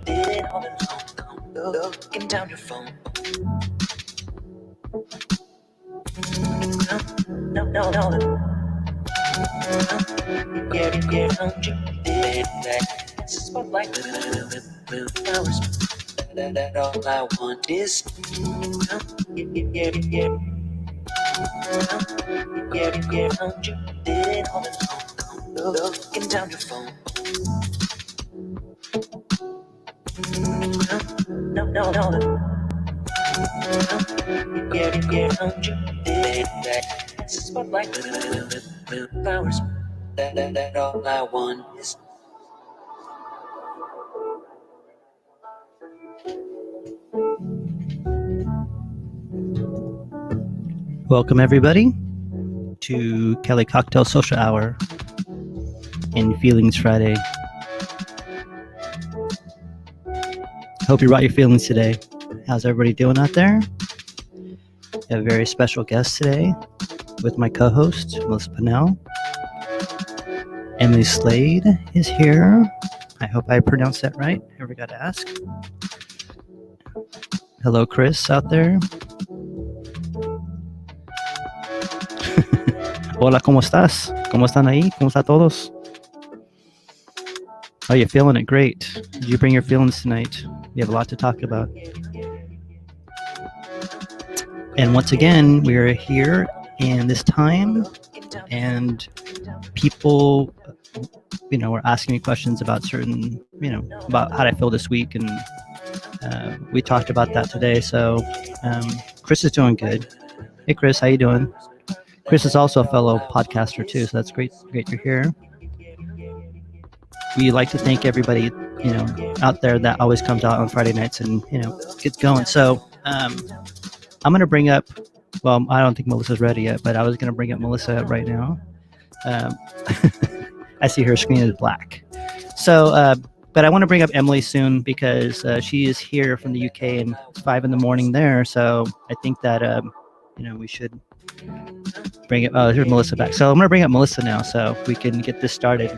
did it all alone. Looking down your phone. No. Yeah, don't you did that. Spotlight, little flowers. That all I want is. Yeah, don't you did it all alone. Looking down your phone. No. Yeah, don't you did that. Spotlight, little flowers. That all I want is. Welcome everybody to Cali Cocktail Social Hour and Feelings Friday. Hope you brought your feelings today. How's everybody doing out there? I have a very special guest today with my co-host, Melissa Pinnell. Emily Slade is here. I hope I pronounced that right. I forgot to ask. Hello, Chris out there. Hola, ¿cómo estás? ¿Cómo están ahí? ¿Cómo está todos? Oh, you're feeling it great. Did you bring your feelings tonight? We have a lot to talk about. And once again, we are here in this time, and people, were asking me questions about certain, about how I feel this week, and we talked about that today. So Chris is doing good. Hey, Chris, how you doing? Chris is also a fellow podcaster too, so that's great you're here. We like to thank everybody, out there that always comes out on Friday nights and, gets going. So I'm going to bring up, well, I don't think Melissa's ready yet, but I was going to bring up Melissa right now. I see her screen is black. So, but I want to bring up Emily soon because she is here from the UK and it's 5 a.m. there. So I think that, we should bring it. Oh, here's Melissa back. So I'm going to bring up Melissa now so we can get this started.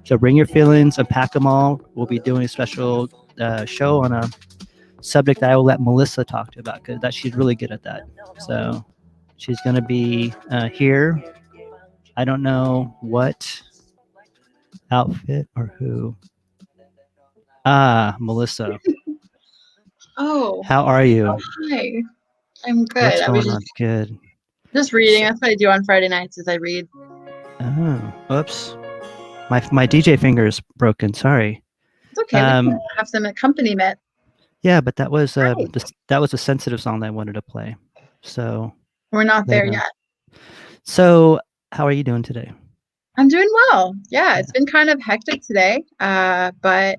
So bring your feelings, unpack them all. We'll be doing a special show on a subject that I will let Melissa talk to about because she's really good at that. So she's going to be here. I don't know what outfit or who. Melissa. Oh. How are you? Oh, hi. I'm good. What's going on? Good. Just reading. That's what I do on Friday nights is I read. Oh, oops. My DJ finger is broken. Sorry. It's okay. We can have some accompaniment. Yeah, but that was that was a sensitive song that I wanted to play. So we're not there yet. So how are you doing today? I'm doing well. Yeah, it's been kind of hectic today, but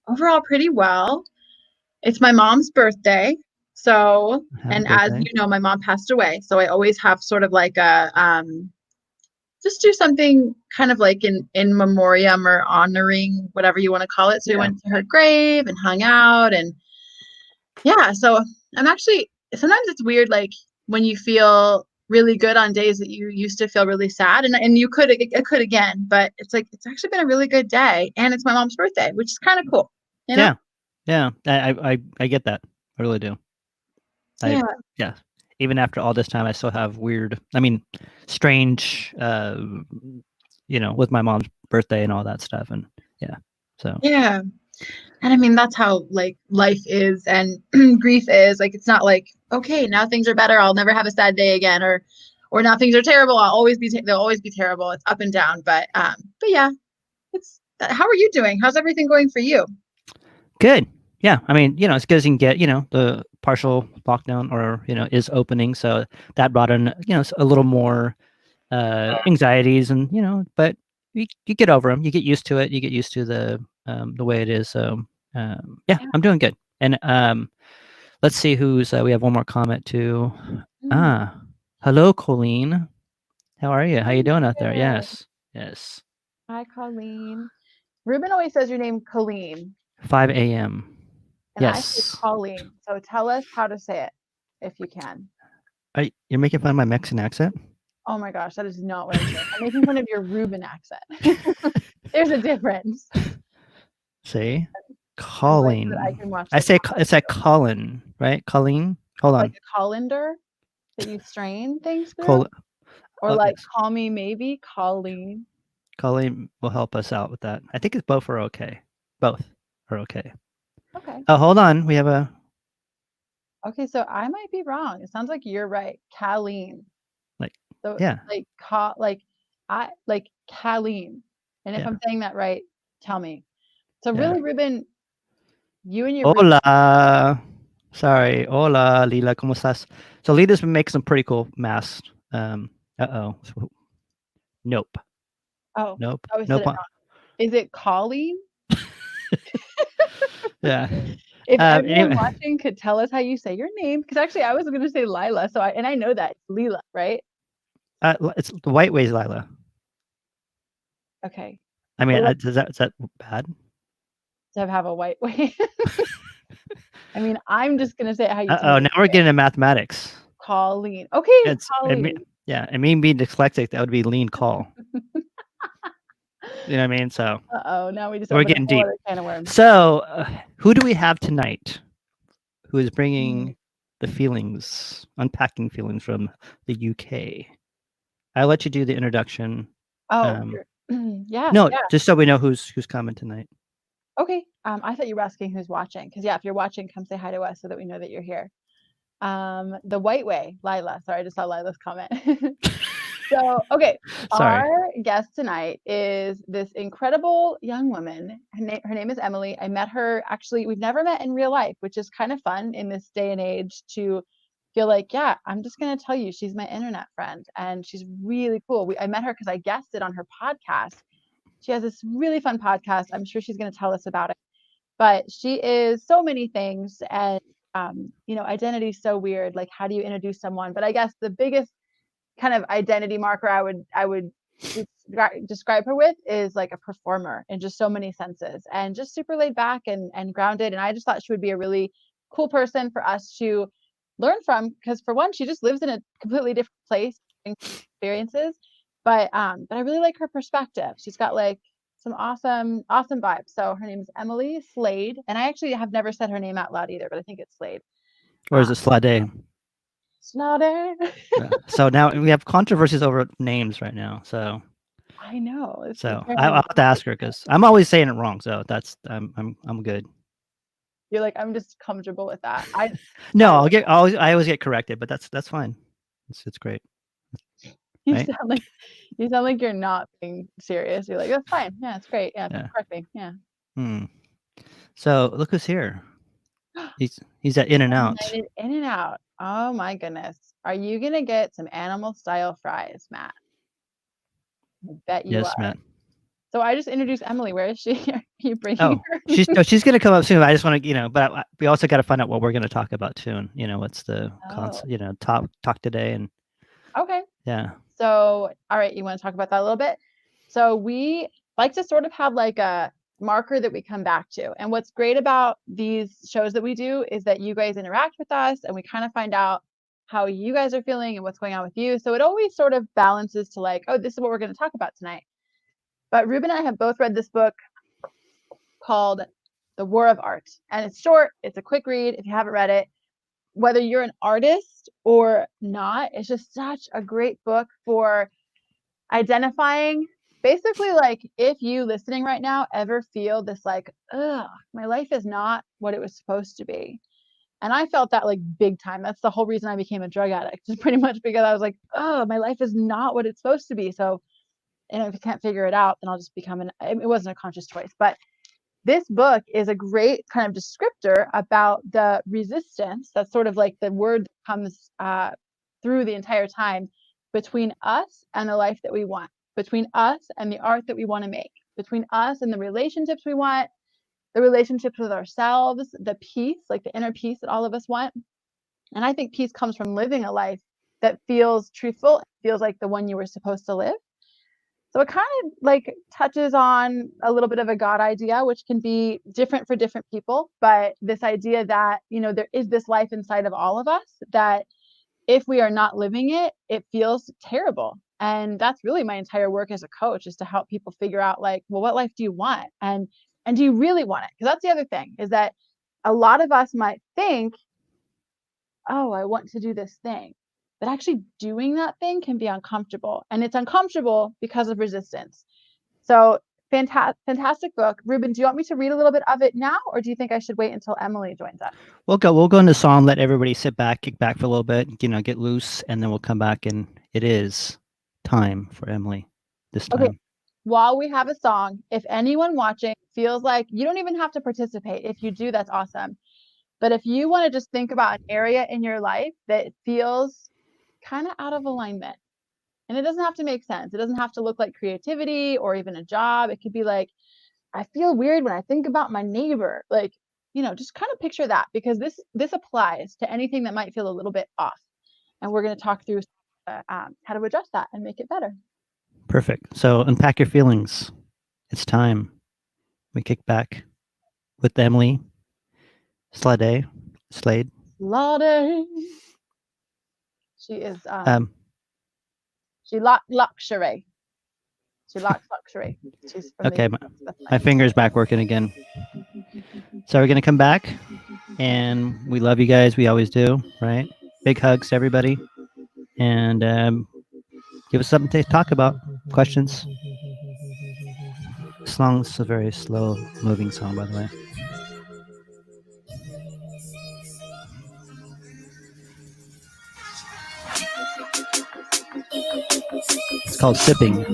overall pretty well. It's my mom's birthday. So, and as you know, my mom passed away. So I always have sort of like a just do something kind of like in memoriam or honoring, whatever you want to call it. So we went to her grave and hung out, and so I'm actually, sometimes it's weird, like when you feel really good on days that you used to feel really sad, and it could again, but it's like, it's actually been a really good day, and it's my mom's birthday, which is kind of cool. Yeah. I get that. I really do. Yeah. Even after all this time, I still have strange, with my mom's birthday and all that stuff. And so. Yeah. And I mean, that's how like life is and grief is. Like, it's not like, okay, now things are better, I'll never have a sad day again, or now things are terrible, they'll always be terrible. It's up and down. But yeah, how are you doing? How's everything going for you? Good. Yeah, I mean, it's good as you can get, the partial lockdown or, is opening. So that brought in, a little more anxieties and, but you get over them. You get used to it. You get used to the way it is. So, I'm doing good. And let's see who's, we have one more comment too. Hello, Colleen. How are you? How you doing out there? Yes. Hi, Colleen. Ruben always says your name, Colleen. 5 a.m. And yes. I say Colleen. So tell us how to say it, if you can. You're making fun of my Mexican accent? Oh my gosh, that is not what I'm saying. I'm making fun of your Ruben accent. There's a difference. See? Colleen. I can watch. I say it's like Colin, right? Colleen. Hold on. Like a colander that you strain things through, Col- or like yes. call me maybe Colleen. Colleen will help us out with that. I think it's both are okay. Both are okay. Okay. Oh, hold on. We have a. Okay, so I might be wrong. It sounds like you're right. Colleen. Like, So yeah. like Colleen. And if Yeah. I'm saying that right, tell me. So Yeah. really, Ruben, you and your Hola. Sorry. Hola, Lila. ¿Cómo estás? So Lila's been making some pretty cool masks. Uh-oh. Nope. Oh, Nope. I always said Nope. it wrong. Is it Colleen? Yeah. If everyone Anyway, watching could tell us how you say your name, because actually I was going to say Lila, so I know that it's Lila, right? it's the white ways, Lila. Okay. I mean, Well, is that bad? to have a white way. I mean, I'm just going to say it how you tell Uh-oh, me. now we're getting into mathematics. Colleen. Okay, It's Colleen. and me being dyslexic, that would be lean call. You know what I mean? So Uh-oh, now we just we're opened a getting whole deep. other can of worms. So who do we have tonight who is Mm. bringing the feelings, unpacking feelings from the UK? I'll let you do the introduction. Oh, yeah. No, Yeah. just so we know who's coming tonight. Okay. I thought you were asking who's watching, because yeah, if you're watching, come say hi to us so that we know that you're here. The white way, Lila. Sorry, I just saw Lila's comment. So, okay, Sorry. our guest tonight is this incredible young woman. Her name is Emily. I met her, actually, we've never met in real life, which is kind of fun in this day and age to feel like, yeah, I'm just going to tell you, she's my internet friend, and she's really cool. I met her because I guested on her podcast. She has this really fun podcast. I'm sure she's going to tell us about it. But she is so many things, and identity is so weird. Like, how do you introduce someone? But I guess the biggest kind of identity marker I would describe her with is like a performer in just so many senses, and just super laid back and grounded. And I just thought she would be a really cool person for us to learn from, because for one, she just lives in a completely different place, experiences. But I really like her perspective. She's got like some awesome vibes. So her name is Emily Slade, and I actually have never said her name out loud either, but I think it's Slade. Or is it Slade? Slade. Yeah. So now we have controversies over names right now. So I know. I'll have to ask her because I'm always saying it wrong. So that's I'm good. You're like, I'm just comfortable with that. No, I always get corrected, but that's fine. It's great. You right? sound like you're not being serious. You're like, that's fine. Yeah, it's great. Yeah, Yeah. correct me. Yeah. So look who's here. He's at In-N-Out. In-N-Out. Oh my goodness. Are you gonna get some animal style fries, Matt? I bet you Yes, are. Matt. So I just introduced Emily. Where is she? Are you bringing her? she's gonna come up soon. I just want to, but we also got to find out what we're gonna talk about soon. What's the talk today and. Okay. Yeah. So, all right, you want to talk about that a little bit? So we like to sort of have like a marker that we come back to. And what's great about these shows that we do is that you guys interact with us, and we kind of find out how you guys are feeling and what's going on with you. So it always sort of balances to like, oh, this is what we're going to talk about tonight. But Ruben and I have both read this book called The War of Art. And it's short, it's a quick read if you haven't read it. Whether you're an artist or not, it's just such a great book for identifying, basically, like, if you listening right now ever feel this like, ugh, my life is not what it was supposed to be. And I felt that like big time. That's the whole reason I became a drug addict, just pretty much because I was like, oh, my life is not what it's supposed to be. So, and if I can't figure it out, then I'll just become it wasn't a conscious choice. But this book is a great kind of descriptor about the resistance. That's sort of like the word that comes through the entire time, between us and the life that we want, between us and the art that we want to make, between us and the relationships we want, the relationships with ourselves, the peace, like the inner peace that all of us want. And I think peace comes from living a life that feels truthful, feels like the one you were supposed to live. So it kind of like touches on a little bit of a God idea, which can be different for different people. But this idea that, there is this life inside of all of us that if we are not living it, it feels terrible. And that's really my entire work as a coach, is to help people figure out like, well, what life do you want? And And do you really want it? Because that's the other thing, is that a lot of us might think, oh, I want to do this thing. But actually doing that thing can be uncomfortable. And it's uncomfortable because of resistance. So fantastic book. Ruben, do you want me to read a little bit of it now, or do you think I should wait until Emily joins us? We'll go into song, let everybody sit back, kick back for a little bit, get loose, and then we'll come back, and it is time for Emily this time. Okay. While we have a song, if anyone watching feels like you don't even have to participate, if you do, that's awesome. But if you want to just think about an area in your life that feels kind of out of alignment, and it doesn't have to make sense. It doesn't have to look like creativity or even a job. It could be like, I feel weird when I think about my neighbor. Like, just kind of picture that, because this applies to anything that might feel a little bit off. And we're going to talk through how to adjust that and make it better. Perfect. So unpack your feelings. It's time. We kick back with Emily Slade. Slade. She is she locks luxury. She locks luxury. She's okay. My finger's back working again. So we're gonna come back, and we love you guys. We always do, right? Big hugs to everybody, and give us something to talk about. Questions. This song's a very slow-moving song, by the way. It's called Sipping.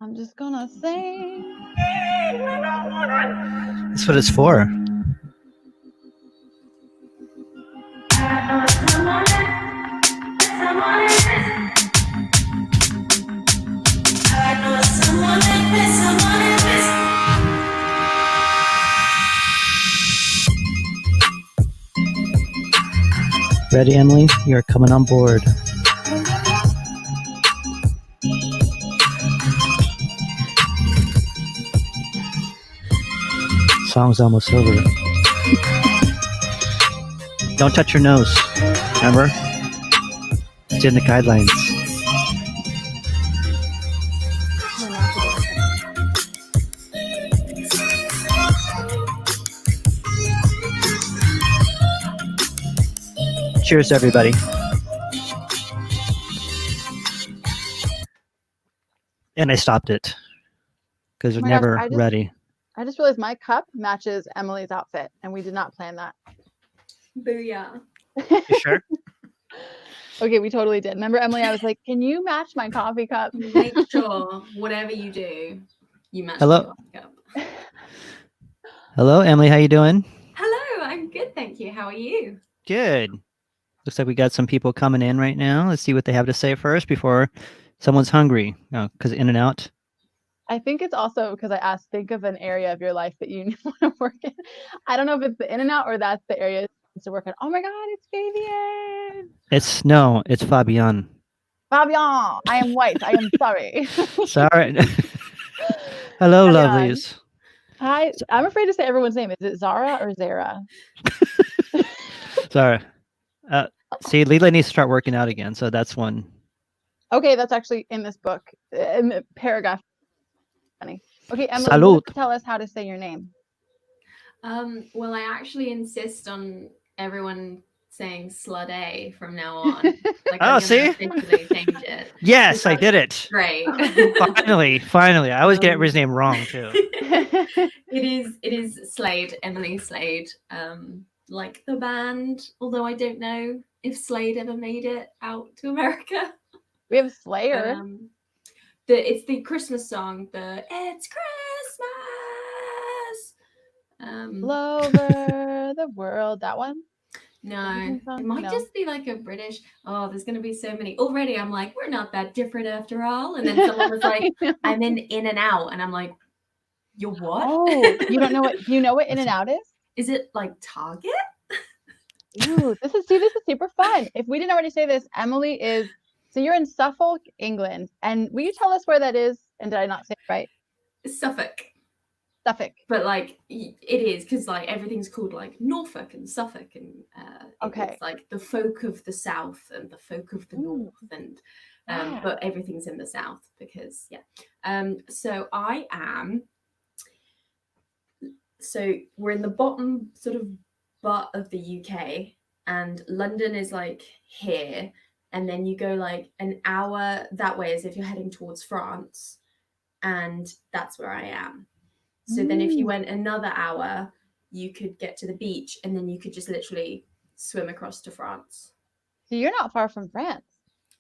I'm just gonna sing. That's what it's for. Ready, Emily? You're coming on board. Song's almost over. Don't touch your nose. Remember? It's in the guidelines. Cheers, everybody. And I stopped it because we're never ready. I just realized my cup matches Emily's outfit, and we did not plan that. Booyah. You sure? Okay, we totally did. Remember, Emily, I was like, can you match my coffee cup? Make sure, whatever you do, you match Hello. the coffee cup. Hello, Emily. How you doing? Hello, I'm good, thank you. How are you? Good. Looks like we got some people coming in right now. Let's see what they have to say first before someone's hungry. Oh, because In-N-Out. I think it's also because I asked, think of an area of your life that you want to work in. I don't know if it's the In-N-Out or that's the area to work in. Oh my God, it's Fabian. It's Fabian. Fabian, I am white. I am sorry. Sorry. Hello, Fabian. lovelies. Hi. I'm afraid to say everyone's name. Is it Zara or Zara? Sorry. See, Leela needs to start working out again, so that's one. Okay, that's actually in this book, in the paragraph. Funny. Okay, Emily, Salud. tell us how to say your name. Well, I actually insist on everyone saying Slade from now on. Like, Oh, I'm see? gonna officially change it. Yes, I did it. Great. Finally. I always get everybody's name wrong too. It is Slade, Emily Slade. Like the band, although I don't know if Slade ever made it out to America. We have Slayer. It's the Christmas song, the It's Christmas. All over the world, that one? No, it might just be like a British. Oh, there's gonna be so many. Already I'm like, we're not that different after all. And then someone was like, I'm in and out. And I'm like, you're what? Oh, you don't know what, do you know what In and Out is? Is it like Target? Ooh, this is super fun. If we didn't already say this, Emily is, so you're in Suffolk, England. And will you tell us where that is? And did I not say it right? Suffolk. Suffolk. But like it is, because like everything's called like Norfolk and Suffolk, and it's like the folk of the south and the folk of the north, and but everything's in the south because so I am, so we're in the bottom sort of butt of the UK, and London is like here, and then you go like an hour that way as if you're heading towards France, and that's where I am. So then if you went another hour, you could get to the beach, and then you could just literally swim across to France. So you're not far from France.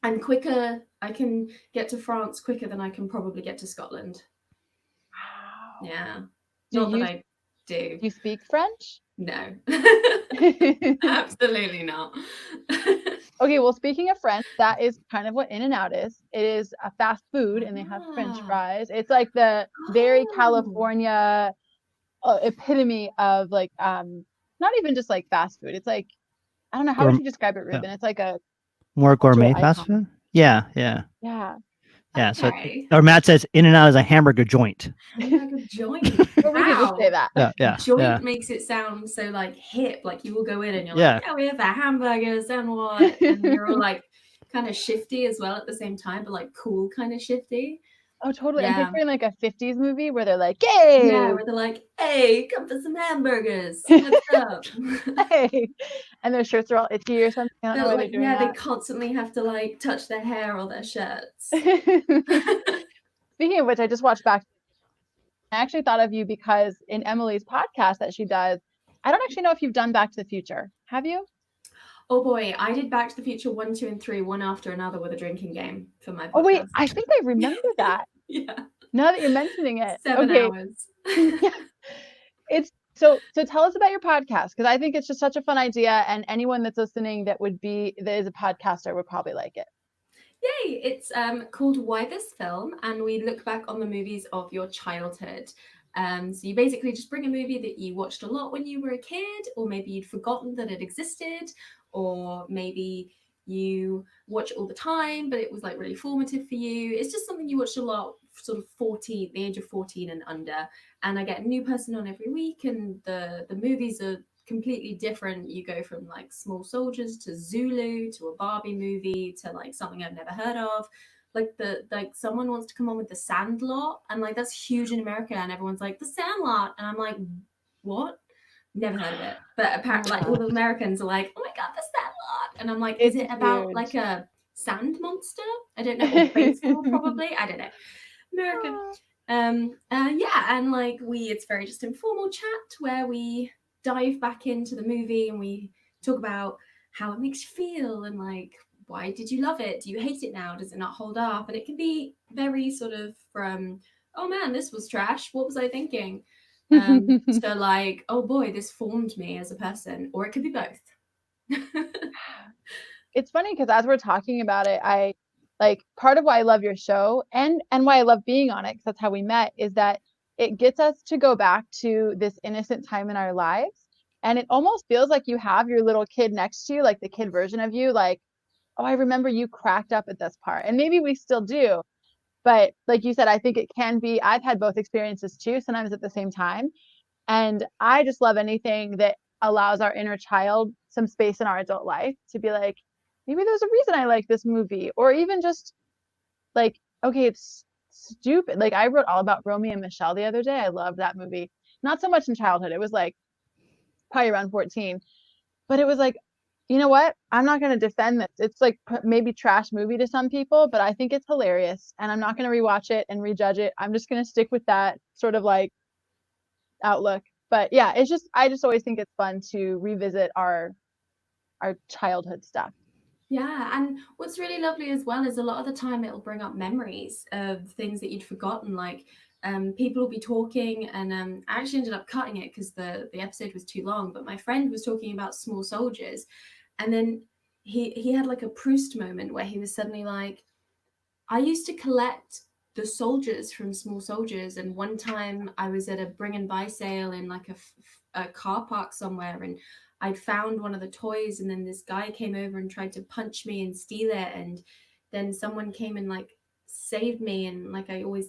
And quicker, I can get to France quicker than I can probably get to Scotland. Wow. Yeah. Not that I do. Do you speak French? No. Absolutely not. Okay, well, speaking of French, that is kind of what In and Out is. It is a fast food, and they have French fries. It's like the very California epitome of like, not even just like fast food. It's like, I don't know, how would you describe it, Ruben? It's like a more gourmet fast food. Yeah. So, or Matt says In and Out is a hamburger joint. Hamburger joint. Or we could just say that. Joint makes it sound so like hip. Like you will go in and you're like, yeah, we have a hamburgers and what? And you're all like kind of shifty as well at the same time, but like cool kind of shifty. Oh, totally. Yeah. I'm picturing like a 50s movie where they're like, hey! Yeah, where they're like, hey, come for some hamburgers. What's up? Hey! And their shirts are all itchy or something. I don't know why they're doing that. They constantly have to like touch their hair or their shirts. Speaking of which, I just watched back. I actually thought of you because in Emily's podcast that she does, I don't actually know if you've done Back to the Future. Have you? Oh boy, I did Back to the Future 1, 2, and 3, one after another with a drinking game for my podcast. Oh wait, I think I remember that. Yeah. Now that you're mentioning it. 7 hours. It's so tell us about your podcast, because I think it's just such a fun idea, and anyone that's listening that is a podcaster would probably like it. Yay! It's called Why This Film, and we look back on the movies of your childhood. So you basically just bring a movie that you watched a lot when you were a kid, or maybe you'd forgotten that it existed, or maybe you watch it all the time, but it was like really formative for you. It's just something you watched a lot, sort of the age of 14 and under. And I get a new person on every week, and the movies are completely different. You go from like Small Soldiers to Zulu to a Barbie movie to like something I've never heard of. Like someone wants to come on with The Sandlot, and like that's huge in America, and everyone's like The Sandlot, and I'm like, what? Never heard of it. But apparently like all the Americans are like, oh my god, The Sandlot, and I'm like, is it about like a sand monster? I don't know. Or baseball, probably. I don't know. American. And like it's very just informal chat where we dive back into the movie and we talk about how it makes you feel, and like, why did you love it? Do you hate it now? Does it not hold up? And it can be very sort of from, oh man, this was trash. What was I thinking? So like, oh boy, this formed me as a person, or it could be both. It's funny because as we're talking about it, I like, part of why I love your show and why I love being on it, because that's how we met, is that it gets us to go back to this innocent time in our lives. And it almost feels like you have your little kid next to you, like the kid version of you, like, oh, I remember you cracked up at this part. And maybe we still do. But like you said, I think it can be, I've had both experiences too, sometimes at the same time. And I just love anything that allows our inner child some space in our adult life to be like, maybe there's a reason I like this movie, or even just like, okay, it's stupid. Like I wrote all about Romeo and Michelle the other day. I loved that movie. Not so much in childhood. It was like probably around 14, but it was like, You know what? I'm not going to defend this. It's like maybe trash movie to some people, but I think it's hilarious, and I'm not going to rewatch it and rejudge it. I'm just going to stick with that sort of like outlook. But yeah, I just always think it's fun to revisit our childhood stuff. Yeah, and what's really lovely as well is a lot of the time it'll bring up memories of things that you'd forgotten. Like, people will be talking, and I actually ended up cutting it because the episode was too long. But my friend was talking about small soldiers, and then he had like a Proust moment where he was suddenly like, I used to collect the soldiers from Small Soldiers, and one time I was at a bring and buy sale in like a car park somewhere, and I'd found one of the toys, and then this guy came over and tried to punch me and steal it, and then someone came and like saved me, and like I always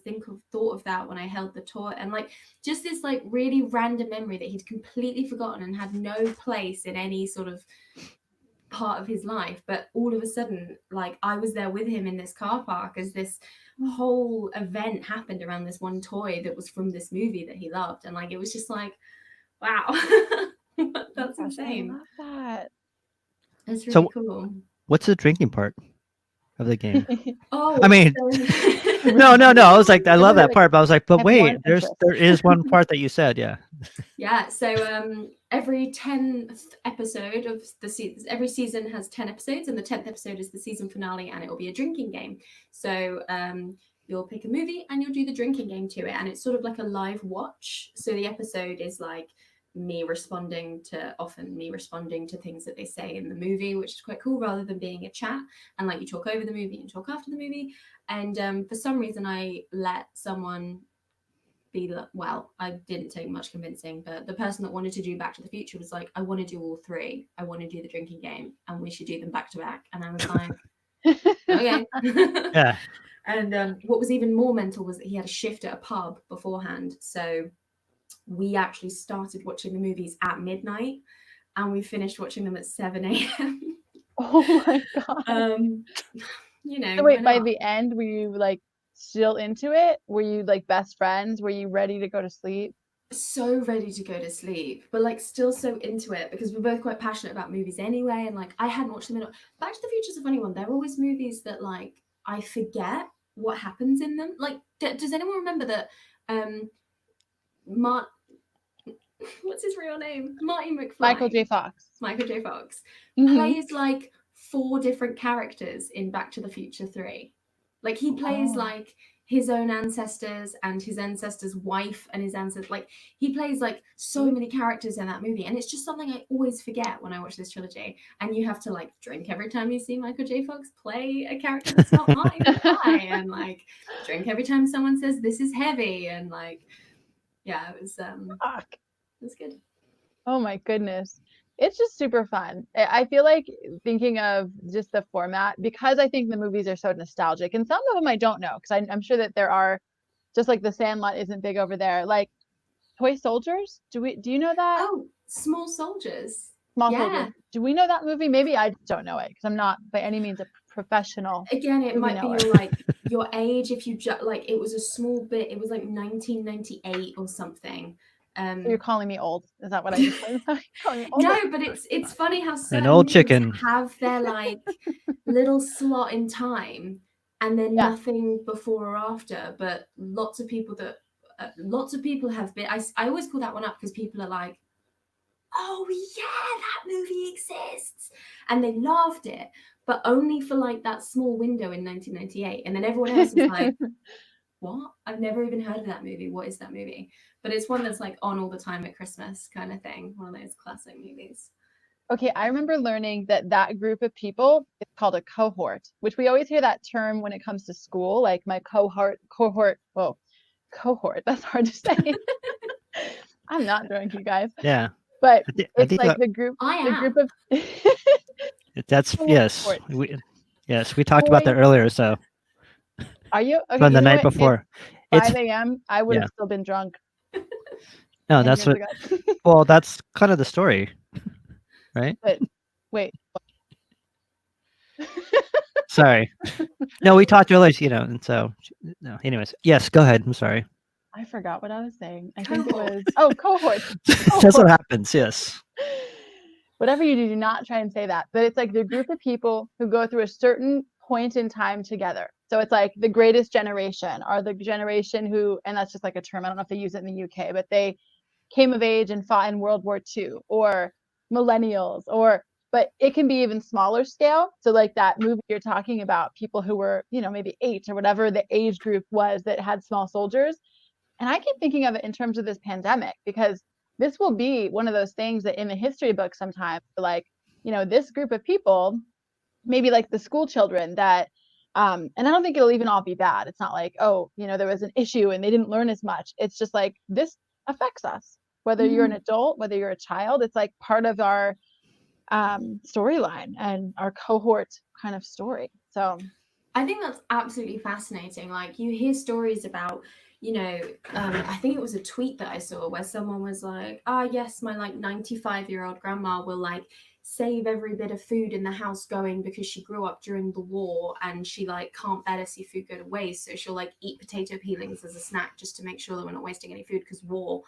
thought of that when I held the toy, and like just this like really random memory that he'd completely forgotten and had no place in any sort of part of his life, but all of a sudden like I was there with him in this car park as this whole event happened around this one toy that was from this movie that he loved, and like it was just like, wow. That's insane. I love that. It's really cool. What's the drinking part of the game? Oh, I mean, so... no. I was like, I love that part, but I was like, but wait, there is one part that you said, yeah. Yeah. So every 10th episode of the season, every season has 10 episodes, and the 10th episode is the season finale, and it will be a drinking game. So you'll pick a movie and you'll do the drinking game to it, and it's sort of like a live watch. So the episode is like me responding to things that they say in the movie, which is quite cool, rather than being a chat and like you talk over the movie and talk after the movie. And for some reason I let someone be like, well, I didn't take much convincing, but the person that wanted to do Back to the Future was like, I want to do all three. I want to do the drinking game, and we should do them back to back. And I was like, okay. Yeah. And what was even more mental was that he had a shift at a pub beforehand. So we actually started watching the movies at midnight, and we finished watching them at 7 a.m. Oh my God. You know. So wait, by the end, were you like still into it? Were you like best friends? Were you ready to go to sleep? So ready to go to sleep, but like still so into it because we're both quite passionate about movies anyway. And like I hadn't watched them in. Back to the Future's a funny one. They're always movies that like I forget what happens in them. Like, does anyone remember that? What's his real name? Marty McFly. Michael J. Fox. Plays like 4 different characters in Back to the Future 3. Like he plays like his own ancestors and his ancestors' wife and his ancestors. Like he plays like so many characters in that movie, and it's just something I always forget when I watch this trilogy. And you have to like drink every time you see Michael J. Fox play a character that's not Marty McFly, and like drink every time someone says this is heavy, and like yeah, it was good. Oh my goodness. It's just super fun. I feel like thinking of just the format, because I think the movies are so nostalgic, and some of them I don't know, because I'm sure that there are, just like The Sandlot isn't big over there. Like Toy Soldiers, do you know that? Oh, Small Soldiers. Soldiers. Do we know that movie? Maybe I just don't know it because I'm not by any means a professional. Again, it might be your age. If you like, it was a small bit. It was like 1998 or something. So you're calling me old? Is that what I just said? No, but it's funny how certain an old chicken have their like little slot in time, and then nothing before or after. But lots of people have been. I always call that one up because people are like, "Oh yeah, that movie exists," and they loved it, but only for like that small window in 1998, and then everyone else is like, what? I've never even heard of that movie. What is that movie? But it's one that's like on all the time at Christmas kind of thing. One of those classic movies. Okay, I remember learning that group of people is called a cohort, which we always hear that term when it comes to school, like my cohort. Whoa, cohort. That's hard to say. I'm not drunk, you guys. Yeah. But it's like the group of that's yes. We talked about that earlier, so are you okay, from the night before? It's 5 a.m. I would have still been drunk. No, that's what well, that's kind of the story. Right? But wait. Sorry. No, we talked earlier, and so no. Anyways, yes, go ahead. I'm sorry. I forgot what I was saying. I think it was cohort. That's what happens. Yes. whatever you do not try and say that. But it's like the group of people who go through a certain point in time together. So it's like the greatest generation, or the generation who, and that's just like a term, I don't know if they use it in the UK, but they came of age and fought in World War II, or millennials, but it can be even smaller scale. So like that movie you're talking about, people who were, maybe 8 or whatever the age group was that had small soldiers. And I keep thinking of it in terms of this pandemic, because this will be one of those things that in the history books sometimes, like, this group of people, maybe like the school children that, and I don't think it'll even all be bad. It's not like, oh, there was an issue and they didn't learn as much. It's just like, this affects us, whether you're an adult, whether you're a child. It's like part of our storyline and our cohort kind of story. So I think that's absolutely fascinating. Like, you hear stories about, I think it was a tweet that I saw where someone was like, yes, my like 95-year-old grandma will like save every bit of food in the house going because she grew up during the war and she like can't bear to see food go to waste. So she'll like eat potato peelings as a snack just to make sure that we're not wasting any food because war.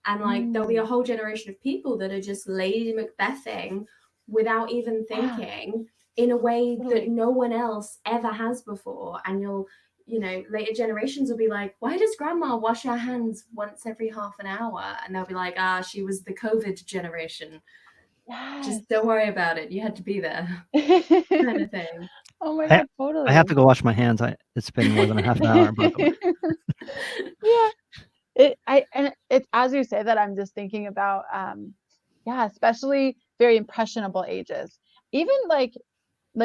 And like there'll be a whole generation of people that are just Lady Macbething without even thinking in a way that no one else ever has before. And later generations will be like, why does grandma wash her hands once every half an hour? And they'll be like, she was the COVID generation. Yes. Just don't worry about it. You had to be there. Kind of thing. Oh my God, totally. I have to go wash my hands. It's been more than a half an hour. Yeah. And it's, as you say that, I'm just thinking about, especially very impressionable ages. Even like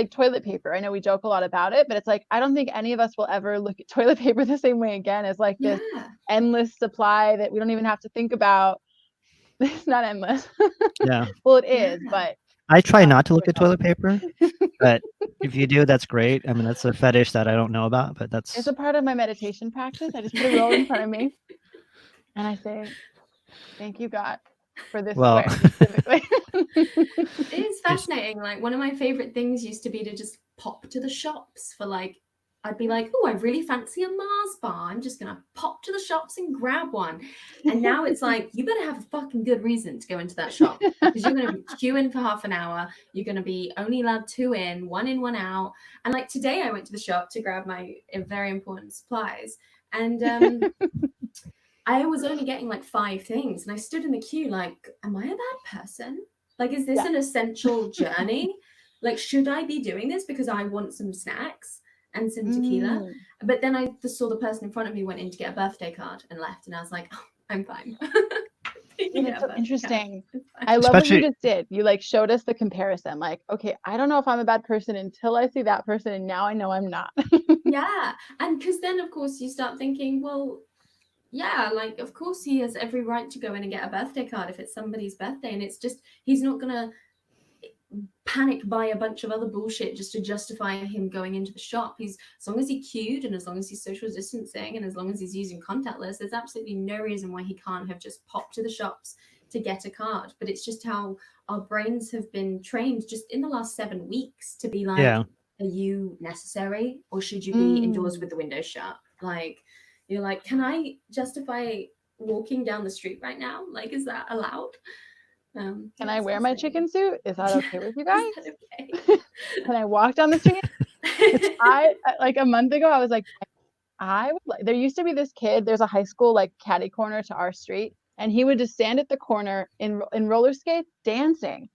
toilet paper. I know we joke a lot about it, but it's like, I don't think any of us will ever look at toilet paper the same way again as like this endless supply that we don't even have to think about. It's not endless. Yeah. Well, it is, but I try not to look at toilet paper, but if you do, that's great. I mean, that's a fetish that I don't know about, but it's a part of my meditation practice. I just put a roll in front of me and I say, thank you, God, for this square specifically. It is fascinating. Like, one of my favorite things used to be to just pop to the shops for like, I'd be like, oh, I really fancy a Mars bar. I'm just going to pop to the shops and grab one. And now it's like, you better have a fucking good reason to go into that shop, because you're going to be queuing for half an hour. You're going to be only allowed 2 in, 1 in, 1 out. And like today I went to the shop to grab my very important supplies. And I was only getting like 5 things. And I stood in the queue like, am I a bad person? Like, is this an essential journey? Like, should I be doing this because I want some snacks and some tequila? But then I saw the person in front of me went in to get a birthday card and left, and I was like, oh, I'm fine. It's so interesting. I love what you just did. You like showed us the comparison. Like, okay, I don't know if I'm a bad person until I see that person, and now I know I'm not. Yeah. And because then of course you start thinking, well, yeah, like of course he has every right to go in and get a birthday card if it's somebody's birthday, and it's just, he's not gonna panic buy a bunch of other bullshit just to justify him going into the shop. He's, as long as he queued and as long as he's social distancing and as long as he's using contactless, there's absolutely no reason why he can't have just popped to the shops to get a card. But it's just how our brains have been trained just in the last 7 weeks to be like, are you necessary, or should you be indoors with the windows shut? Like, you're like, can I justify walking down the street right now? Like, is that allowed? Can I wear my chicken suit? Is that okay with you guys? Okay? Can I walk down the street? I like a month ago, I was like, I would like, there used to be this kid, there's a high school like catty corner to our street, and he would just stand at the corner in roller skates dancing.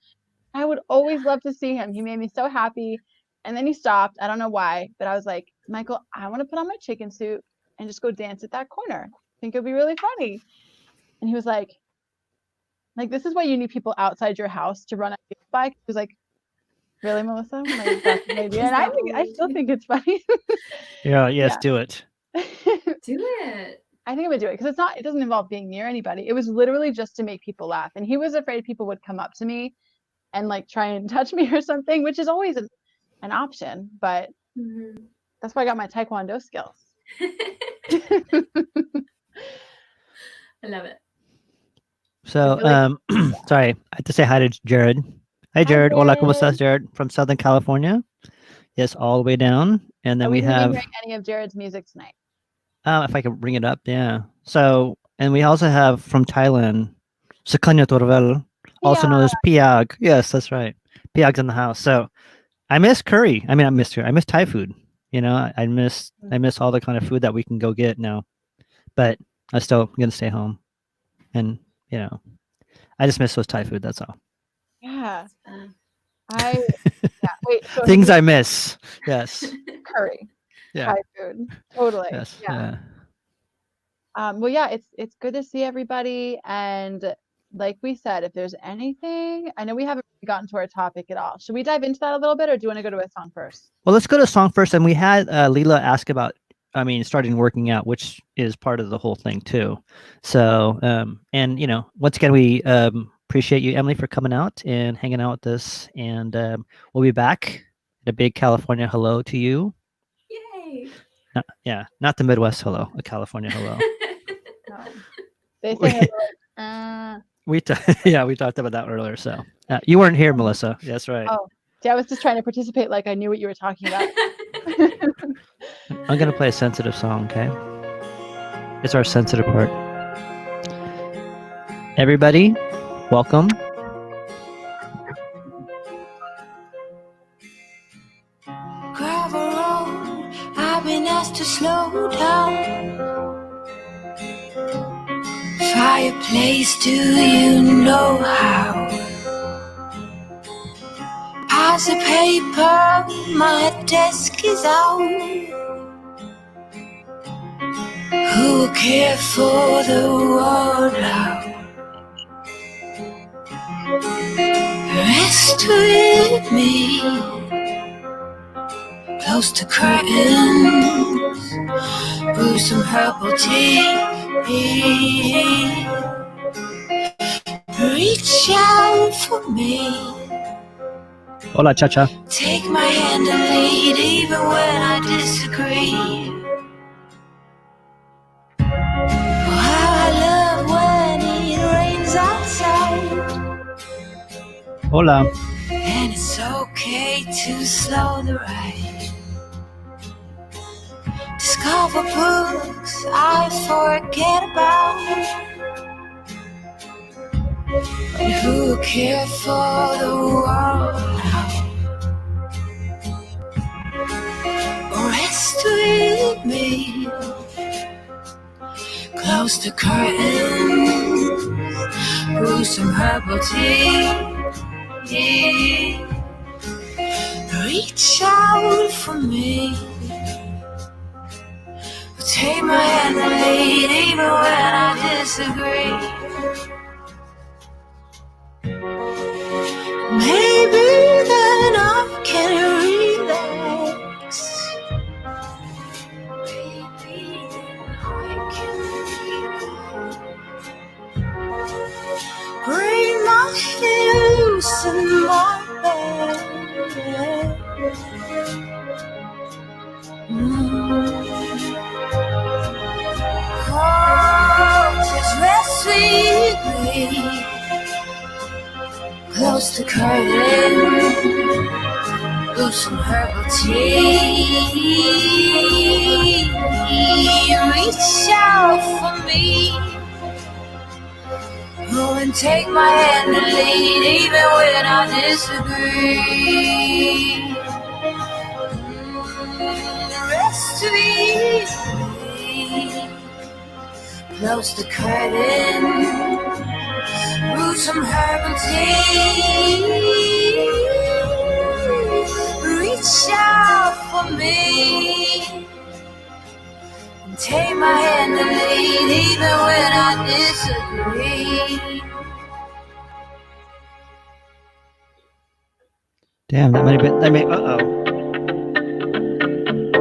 I would always love to see him. He made me so happy. And then he stopped. I don't know why, but I was like, Michael, I want to put on my chicken suit and just go dance at that corner. I think it'd be really funny. And he was like, this is why you need people outside your house to run a bike. He was like, really, Melissa? Like, that's an idea. And I still think it's funny. Yes, do it. Do it. I think I would do it because it doesn't involve being near anybody. It was literally just to make people laugh. And he was afraid people would come up to me and like try and touch me or something, which is always an option. But that's why I got my Taekwondo skills. I love it. So, sorry, I have to say hi to Jared. Hi, Jared. Hola, ¿cómo estás, Jared? From Southern California. Yes, all the way down. And then we have any of Jared's music tonight. If I can bring it up, yeah. So, and we also have from Thailand, Sakanya Torvel. also known as piag. Yes, that's right. Piag's in the house. So I miss curry. I mean, I miss curry. I miss Thai food. You know, I miss all the kind of food that we can go get now. But I'm still gonna stay home, and you know, I just miss those Thai food. That's all. Yeah. Wait. So Things I miss. Yes. curry, Yeah. Thai food, totally. Yes. Yeah. Well, yeah, it's good to see everybody, and like we said, if there's anything, I know we haven't gotten to our topic at all. Should we dive into that a little bit, or do you want to go to a song first? Well, let's go to a song first. And we had Leela ask about, starting working out, which is part of the whole thing too. So, and once again, we appreciate you, Emily, for coming out and hanging out with us. And we'll be back. A big California hello to you. Yay! Not the Midwest hello, a California hello. No. They say hello. We talked about that earlier. So you weren't here, Melissa. That's right. Oh, yeah, I was just trying to participate like I knew what you were talking about. I'm gonna play a sensitive song, okay? It's our sensitive part. Everybody, welcome. Gravel road, I've been asked to slow down. Fireplace, do you know how? Piles of paper, my desk is out. Who will care for the world out? Rest with me, close to curtains, brew some herbal tea. Reach out for me. Hola, cha-cha. Take my hand and lead even when I disagree. Oh, how I love when it rains outside. Hola. And it's okay to slow the ride. Discover books I forget about. And who care for the world out? Rest with me, close the curtains, brew some herbal tea. Reach out for me. Take my hand and lead even when I disagree. Maybe then I can relax. Maybe then I can relax. Bring my fears in my bed. Oh, just rest with me, close the curtain, brew some herbal tea. Reach out for me, oh, and take my hand and lead even when I disagree. Rest with me, close the curtain, brew some herbal tea. Reach out for me, and take my hand and lead even when I disagree. Damn, that might have been.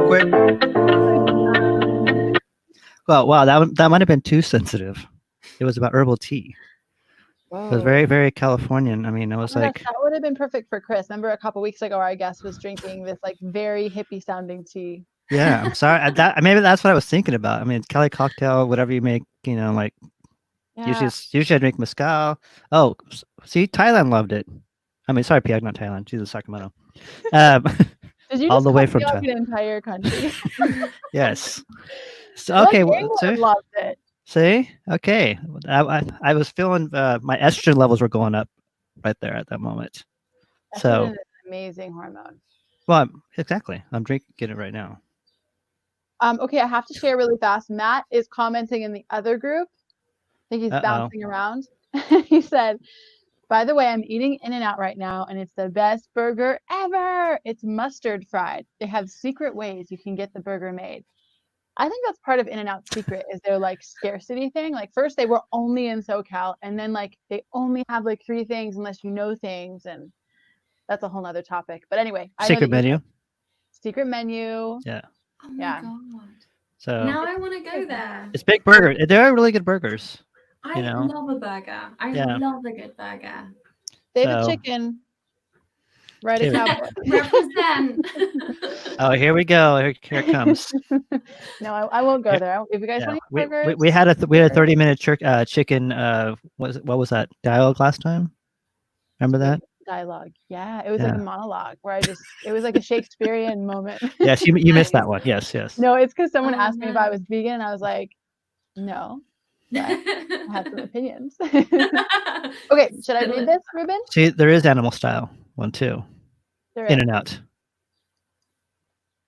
Quick. Well, wow, that might have been too sensitive. It was about herbal tea. Whoa. It was very, very Californian. I mean, it was like that would have been perfect for Chris. Remember a couple weeks ago, our guest was drinking this like very hippie sounding tea. Yeah, I'm sorry. Maybe that's what I was thinking about. I mean, Cali Cocktail, whatever you make, like usually I drink mezcal. Oh, see, Thailand loved it. I mean, sorry, Piag, not Thailand. She's in Sacramento. Did you all just the way copy from out an entire country? Yes. So okay, England loved it. See, okay. I was feeling my estrogen levels were going up right there at that moment. Estrogen So, is an amazing hormone. well, exactly. I'm drinking it right now. Okay, I have to share really fast. Matt is commenting in the other group. I think he's bouncing around. He said, by the way, I'm eating In-N-Out right now, and it's the best burger ever. It's mustard fried. They have secret ways you can get the burger made. I think that's part of In-N-Out's secret is their like scarcity thing. Like first they were only in SoCal, and then like they only have like 3 things unless you know things, and that's a whole nother topic. But anyway, I know Secret that you menu. secret menu. Yeah. Oh my Yeah. god. So Now I want to go there. it's big burger. They are really good burgers. I know? love a burger. I Yeah. love a good burger. David So- Chicken. Right a David- cowboy. Represent. Oh, here we go. Here it comes. No, I won't go there. If you guys Yeah. want to eat burgers, We had a 30-minute chicken. What was that dialogue last time? Remember that? dialogue. Yeah, it was Yeah. like a monologue where it was like a Shakespearean moment. Yes, you missed that one. Yes. No, it's because someone Oh, asked me if I no. was vegan, and I was like, no, but I have some opinions. Okay, should I read this, Ruben? See, there is animal style one too. There is. In-N-Out.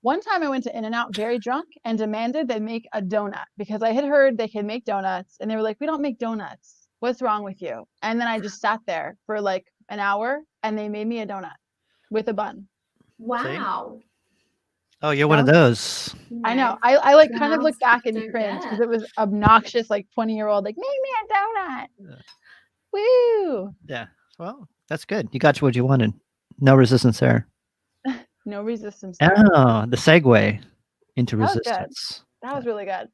One time I went to In-N-Out very drunk and demanded they make a donut because I had heard they could make donuts, and they were like, we don't make donuts. What's wrong with you? And then I just sat there for like an hour, and they made me a donut with a bun. Wow. Oh, you're one of those. I know. I like The kind of house look back and don't cringe because get. it was obnoxious, like 20-year-old, like, make me a donut. Yeah. Woo! Yeah. Well, that's good. You got what you wanted. No resistance there. No resistance there. Oh, the segue into That was good. resistance. That was really good.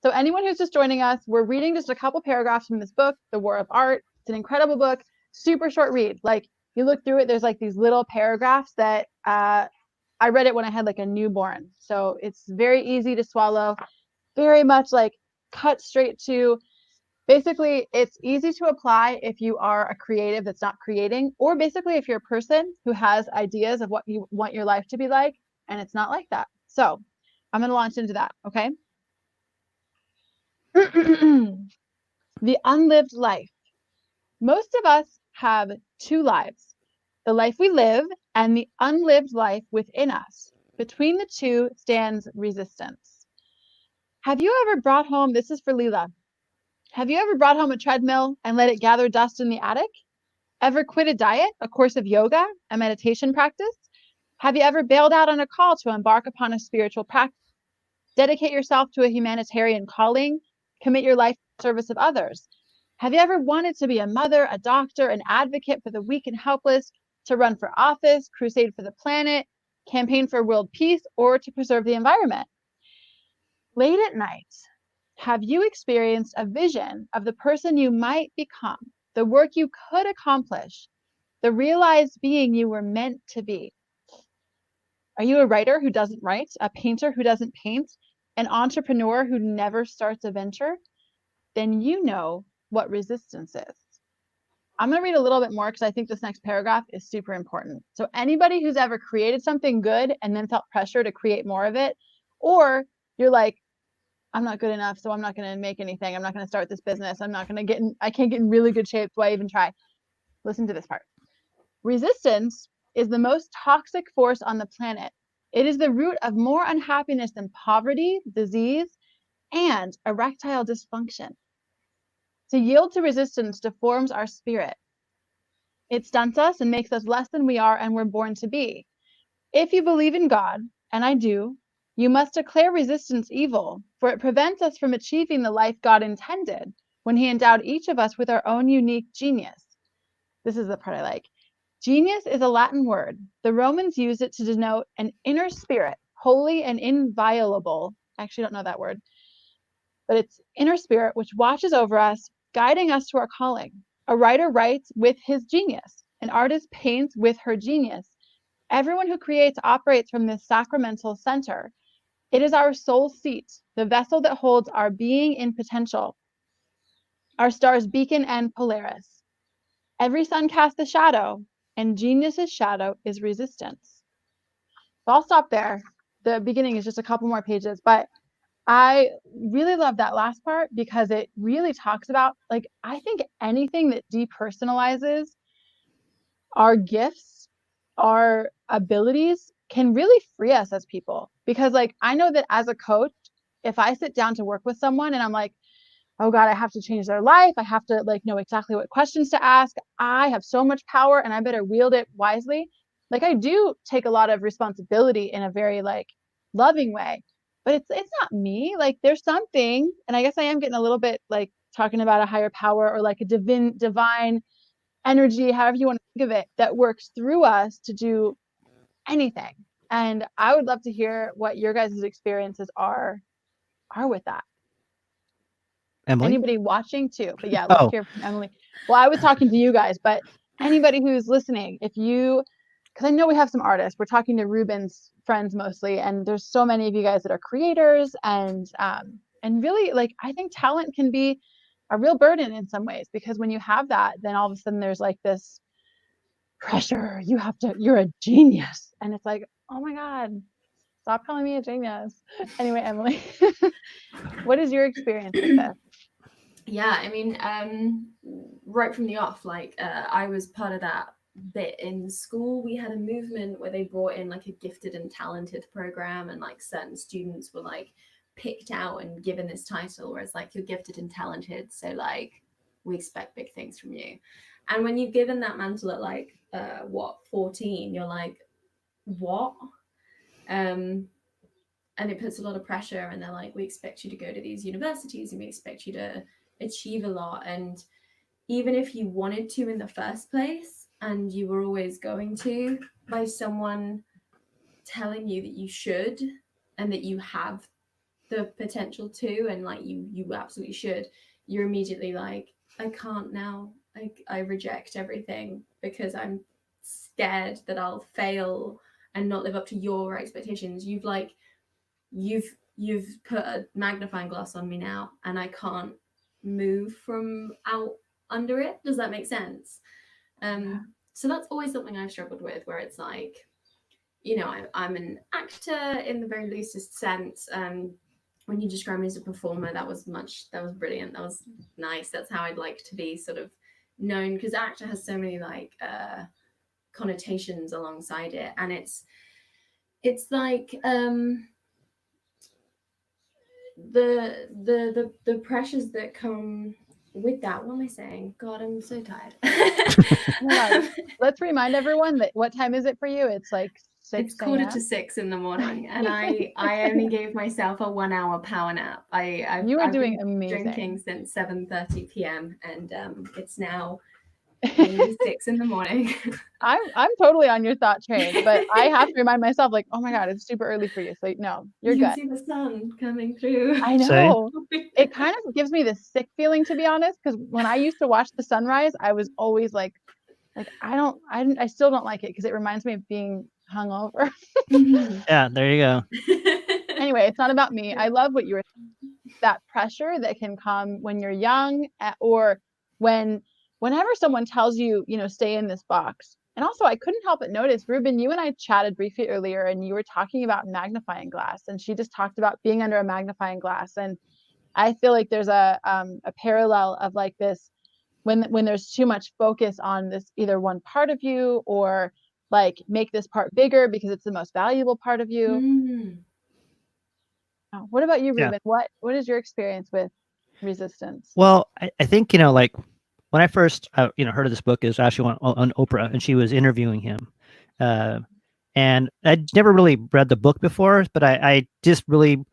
So anyone who's just joining us, we're reading just a couple paragraphs from this book, The War of Art. It's an incredible book, super short read. Like you look through it, there's like these little paragraphs that I read it when I had like a newborn. So it's very easy to swallow, very much like cut straight to. Basically, it's easy to apply if you are a creative that's not creating, or basically if you're a person who has ideas of what you want your life to be like, and it's not like that. So I'm going to launch into that, okay? The unlived life. Most of us have 2 lives, the life we live and the unlived life within us. Between the 2 stands resistance. Have you ever brought home, this is for Leela, have you ever brought home a treadmill and let it gather dust in the attic? Ever quit a diet, a course of yoga, a meditation practice? Have you ever bailed out on a call to embark upon a spiritual practice? Dedicate yourself to a humanitarian calling? Commit your life to the service of others? Have you ever wanted to be a mother, a doctor, an advocate for the weak and helpless, to run for office, crusade for the planet, campaign for world peace, or to preserve the environment? Late at night, have you experienced a vision of the person you might become, the work you could accomplish, the realized being you were meant to be? Are you a writer who doesn't write, a painter who doesn't paint, an entrepreneur who never starts a venture? Then you know what resistance is. I'm going to read a little bit more because I think this next paragraph is super important. So anybody who's ever created something good and then felt pressure to create more of it, or you're like, I'm not good enough, so I'm not going to make anything. I'm not going to start this business. I can't get in really good shape. So I even try. Listen to this part. Resistance is the most toxic force on the planet. It is the root of more unhappiness than poverty, disease, and erectile dysfunction. To yield to resistance deforms our spirit. It stunts us and makes us less than we are and we're born to be. If you believe in God, and I do, you must declare resistance evil, for it prevents us from achieving the life God intended when He endowed each of us with our own unique genius. This is the part I like. Genius is a Latin word. The Romans used it to denote an inner spirit, holy and inviolable. I actually don't know that word, but it's inner spirit which watches over us, guiding us to our calling. A writer writes with his genius. An artist paints with her genius. Everyone who creates operates from this sacramental center. It is our soul seat, the vessel that holds our being in potential, our star's beacon and Polaris. Every sun casts a shadow, and genius's shadow is resistance. So I'll stop there. The beginning is just a couple more pages, but I really love that last part because it really talks about, like, I think anything that depersonalizes our gifts, our abilities can really free us as people. Because like, I know that as a coach, if I sit down to work with someone and I'm like, oh God, I have to change their life, I have to like know exactly what questions to ask, I have so much power and I better wield it wisely. Like, I do take a lot of responsibility in a very like loving way, but it's not me. Like, there's something, and I guess I am getting a little bit like talking about a higher power or like a divine energy, however you want to think of it, that works through us to do anything. And I would love to hear what your guys' experiences are with that. Emily? Anybody watching too, but yeah, let's hear from Emily. Well, I was talking to you guys, but anybody who's listening, if you, because I know we have some artists, we're talking to Ruben's friends mostly, and there's so many of you guys that are creators, and really, like, I think talent can be a real burden in some ways, because when you have that, then all of a sudden there's like this pressure. You're a genius, and it's like, oh my God, stop calling me a genius. Anyway, Emily, what is your experience with this? Yeah, I mean, right from the off, like I was part of that bit in school. We had a movement where they brought in like a gifted and talented program, and like certain students were like picked out and given this title, where it's like, you're gifted and talented, so like we expect big things from you. And when you're given that mantle at like 14, you're like, what? And it puts a lot of pressure, and they're like, we expect you to go to these universities and we expect you to achieve a lot. And even if you wanted to in the first place, and you were always going to, by someone telling you that you should and that you have the potential to, and like you absolutely should, you're immediately like, I can't now. I reject everything because I'm scared that I'll fail and not live up to your expectations. You've put a magnifying glass on me now, and I can't move from out under it. Does that make sense? So that's always something I've struggled with, where it's like, you know, I'm an actor in the very loosest sense. When you describe me as a performer, that was brilliant. That was nice. That's how I'd like to be sort of known, because actor has so many like connotations alongside it, and it's like the pressures that come with that. What am I saying? God, I'm so tired. Let's remind everyone that what time is it for you? It's like 6 It's 6:45 in the morning, and I only gave myself a 1 hour power nap. I've doing been amazing. Drinking since 7:30 p.m. and it's now 6 in the morning. I'm totally on your thought train, but I have to remind myself, like, oh my God, it's super early for you. So no, you're good. You can see the sun coming through. I know. It kind of gives me this sick feeling, to be honest, because when I used to watch the sunrise, I was always like I still don't like it, because it reminds me of being hungover. Yeah, there you go. Anyway, it's not about me. I love what you were saying. That pressure that can come when you're young, or whenever someone tells you, you know, stay in this box. And also, I couldn't help but notice, Ruben, you and I chatted briefly earlier, and you were talking about magnifying glass, and she just talked about being under a magnifying glass. And I feel like there's a parallel of like this, when there's too much focus on this either one part of you, or like make this part bigger because it's the most valuable part of you. What about you, Ruben? Yeah. What is your experience with resistance? Well, I think, you know, like when I first heard of this book, is actually on Oprah, and she was interviewing him, and I'd never really read the book before, but I just really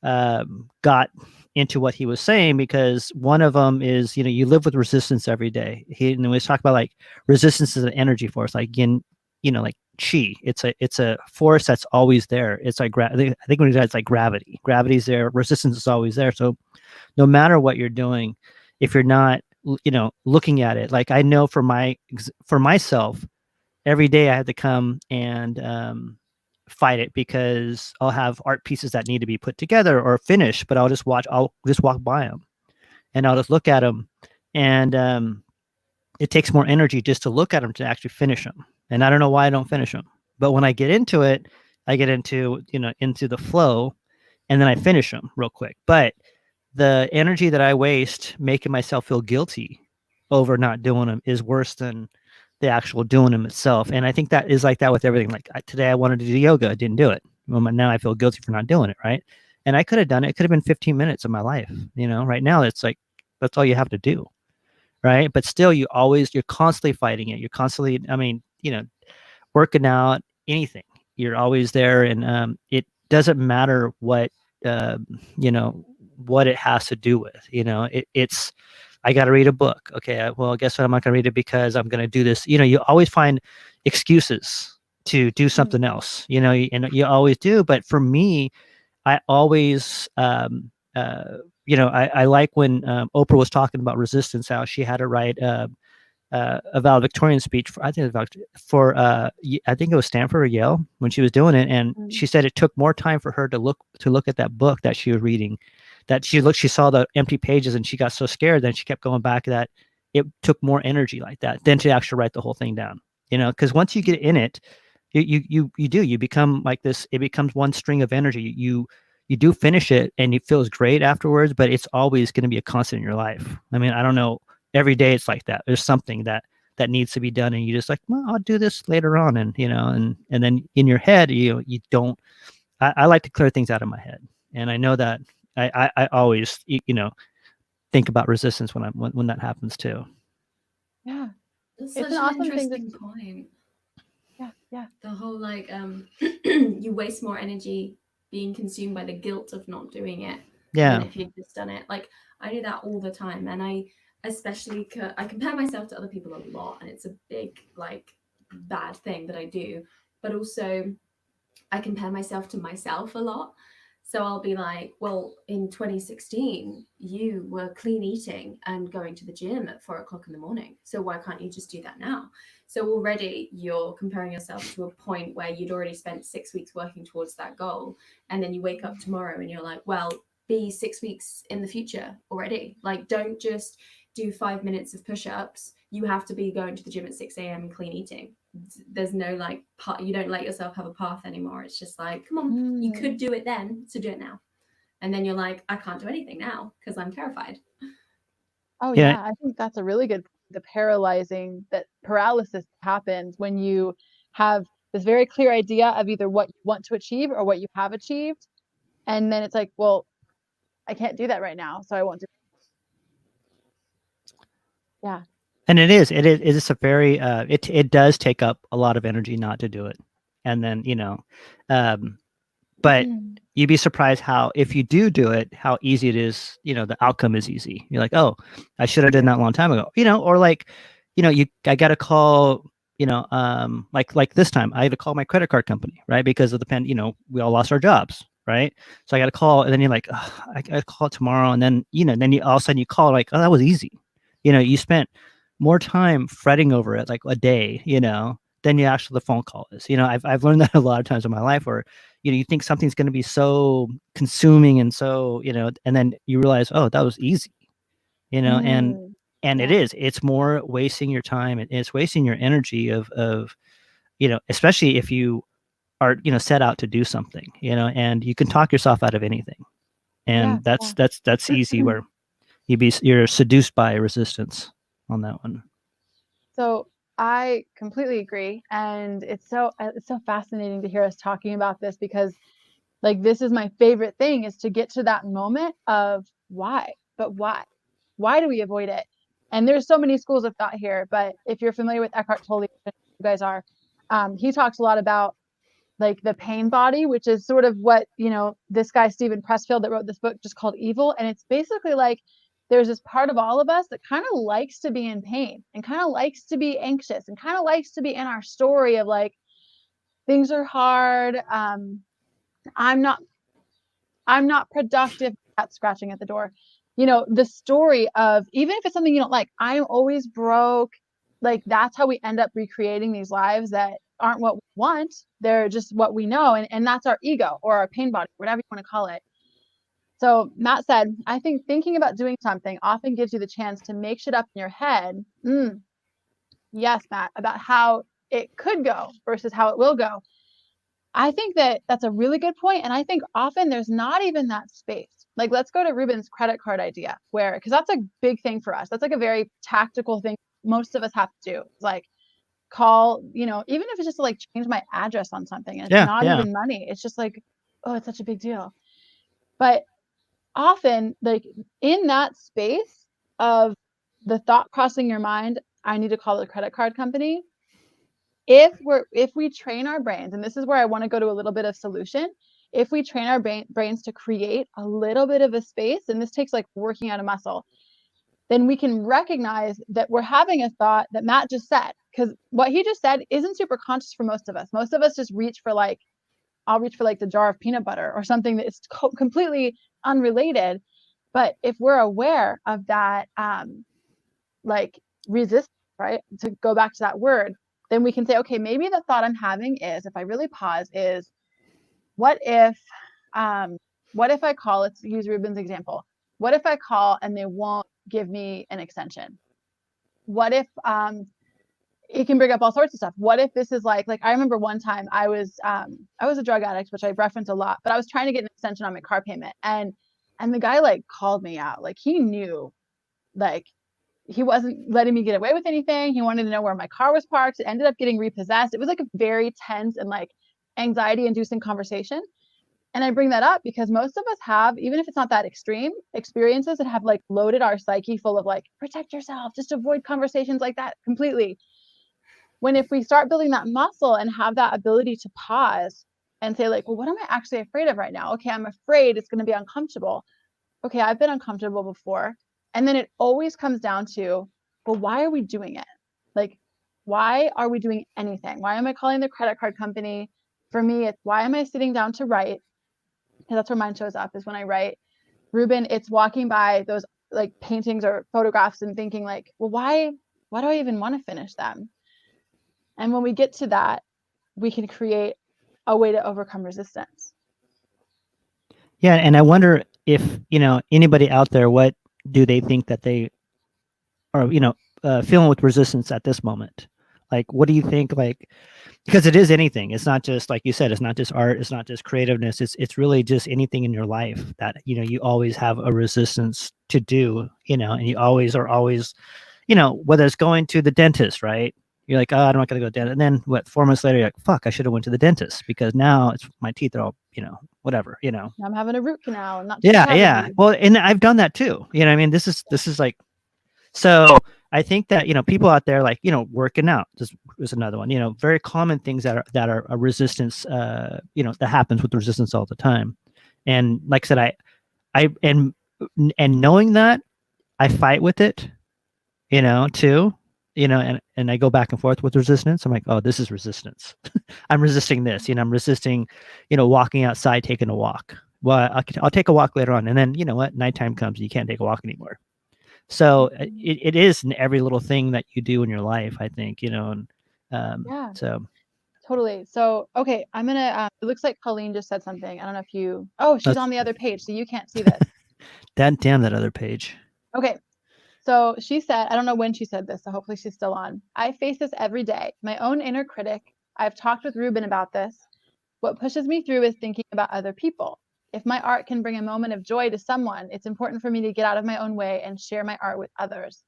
got into what he was saying, because one of them is, you know, you live with resistance every day. He was talking about like resistance is an energy force, like like chi. It's a force that's always there. It's like I think when it's like gravity. Gravity's there. Resistance is always there. So no matter what you're doing, if you're not, you know, looking at it, like I know for myself, every day I have to come and fight it, because I'll have art pieces that need to be put together or finished, but I'll just walk by them, and I'll just look at them, and it takes more energy just to look at them to actually finish them. And I don't know why I don't finish them, but when I get into it, I get into the flow, and then I finish them real quick. But the energy that I waste making myself feel guilty over not doing them is worse than the actual doing them itself. And I think that is like that with everything. Like today I wanted to do yoga, I didn't do it. Well, now I feel guilty for not doing it, right? And I could have done it. It could have been 15 minutes of my life. Right now it's like that's all you have to do, right? But still, you're constantly fighting it. You're constantly, I mean, working out, anything. You're always there, and it doesn't matter what what it has to do with. It's I got to read a book. Okay, well, guess what? I'm not going to read it because I'm going to do this. You always find excuses to do something else. And you always do. But for me, I always, I like when Oprah was talking about resistance, how she had to write a valedictorian speech for, I think it was I think it was Stanford or Yale when she was doing it, and she said it took more time for her to look at that book that she was reading, that she saw the empty pages and she got so scared that she kept going back, that it took more energy like that than to actually write the whole thing down. Because once you get in it, you become like this. It becomes one string of energy. You do finish it and it feels great afterwards, but it's always going to be a constant in your life. I mean, I don't know. Every day it's like that. There's something that needs to be done, and you just like, well, I'll do this later on, and and then in your head, you don't. I like to clear things out of my head, and I know that I always think about resistance when that happens too. Yeah, That's it's such an an awesome thing interesting point. Yeah. The whole like you waste more energy being consumed by the guilt of not doing it than if you'd just done it. Like I do that all the time, and I especially I compare myself to other people a lot, and it's a big like bad thing that I do. But also I compare myself to myself a lot. So I'll be like, well, in 2016, you were clean eating and going to the gym at 4:00 in the morning. So why can't you just do that now? So already you're comparing yourself to a point where you'd already spent 6 weeks working towards that goal. And then you wake up tomorrow and you're like, well, be 6 weeks in the future already. Like, don't just do 5 minutes of push-ups. You have to be going to the gym at 6 a.m. and clean eating. There's no like you don't let yourself have a path anymore. It's just like, come on, you could do it then, so do it now. And then you're like, I can't do anything now because I'm terrified. Oh yeah, I think that's a really good. The paralysis happens when you have this very clear idea of either what you want to achieve or what you have achieved, and then it's like, well, I can't do that right now, so I won't do it. Yeah. And it is a very it does take up a lot of energy not to do it. And then but you'd be surprised how, if you do it, how easy it is. The outcome is easy. You're like, oh, I should have done that a long time ago. Or like, I got to call, like this time I had to call my credit card company, right? Because of the we all lost our jobs, right? So I got to call, and then you're like, oh, I got to call tomorrow, and then then you all of a sudden you call, like, oh, that was easy. You spent more time fretting over it, like a day, than the phone call is. I've learned that a lot of times in my life, where you think something's going to be so consuming and so and then you realize, oh, that was easy, and it's more wasting your time, and it's wasting your energy of especially if you are set out to do something, and you can talk yourself out of anything, and that's easy, where you're seduced by resistance on that one. So I completely agree, and it's so fascinating to hear us talking about this, because like this is my favorite thing, is to get to that moment of why do we avoid it? And there's so many schools of thought here, but if you're familiar with Eckhart Tolle, you guys are, he talks a lot about like the pain body, which is sort of what this guy Steven Pressfield that wrote this book just called Evil, and it's basically like there's this part of all of us that kind of likes to be in pain and kind of likes to be anxious and kind of likes to be in our story of like, things are hard, I'm not productive, that's scratching at the door. The story of, even if it's something you don't like, I'm always broke. Like that's how we end up recreating these lives that aren't what we want. They're just what we know. And that's our ego or our pain body, whatever you want to call it. So Matt said, I think thinking about doing something often gives you the chance to make shit up in your head. Yes, Matt, about how it could go versus how it will go. I think that that's a really good point. And I think often there's not even that space. Like, let's go to Ruben's credit card idea, because that's a big thing for us. That's like a very tactical thing most of us have to do. It's like, call, even if it's just to like change my address on something, and it's not even money. It's just like, oh, it's such a big deal. But often, like in that space of the thought crossing your mind, I need to call the credit card company. If we train our brains, and this is where I want to go to a little bit of solution, if we train our brains to create a little bit of a space, and this takes like working out a muscle, then we can recognize that we're having a thought that Matt just said, because what he just said isn't super conscious for most of us. Most of us just reach for like, I'll reach for like the jar of peanut butter or something that is completely unrelated. But if we're aware of that, like resistance, right? To go back to that word, then we can say, okay, maybe the thought I'm having is, if I really pause, is what if I call, let's use Ruben's example. What if I call and they won't give me an extension? What if it can bring up all sorts of stuff? What if this is like I remember one time I was a drug addict, which I reference a lot, but I was trying to get an extension on my car payment, and the guy like called me out. Like he knew, like he wasn't letting me get away with anything. He wanted to know where my car was parked. It ended up getting repossessed. It was like a very tense and like anxiety inducing conversation. And I bring that up because most of us have, even if it's not that extreme, experiences that have like loaded our psyche full of like, protect yourself, just avoid conversations like that completely. When if we start building that muscle and have that ability to pause and say like, well, what am I actually afraid of right now? Okay, I'm afraid it's going to be uncomfortable. Okay, I've been uncomfortable before. And then it always comes down to, well, why are we doing it? Like, why are we doing anything? Why am I calling the credit card company? For me, it's why am I sitting down to write? Because that's where mine shows up, is when I write. Ruben, it's walking by those like paintings or photographs and thinking like, well, why do I even want to finish them? And when we get to that, we can create a way to overcome resistance. Yeah, and I wonder if anybody out there, what do they think that they are feeling with resistance at this moment? Like, what do you think? Like, because it is anything. It's not just, like you said, it's not just art. It's not just creativeness. It's really just anything in your life that you always have a resistance to do. And you always are whether it's going to the dentist, right? You're like, oh, I'm not gonna go to the dentist. And then 4 months later, you're like, fuck, I should have went to the dentist because now it's my teeth are all whatever. I'm having a root canal and not yeah. Well, and I've done that too. I mean, this is like, so I think that people out there, like working out, this is another one. Very common things that are a resistance. That happens with resistance all the time. And like I said, I and knowing that, I fight with it. Too. And I go back and forth with resistance. I'm like, oh, this is resistance. I'm resisting this. I'm resisting, walking outside, taking a walk. Well, I'll take a walk later on, and then nighttime comes, and you can't take a walk anymore. So it is in every little thing that you do in your life, I think, and yeah. So totally. So, okay, I'm gonna, it looks like Colleen just said something. I don't know if she's on the other page, so you can't see this. Damn that other page. Okay. So she said, I don't know when she said this, so hopefully she's still on. I face this every day, my own inner critic. I've talked with Ruben about this. What pushes me through is thinking about other people. If my art can bring a moment of joy to someone, it's important for me to get out of my own way and share my art with others.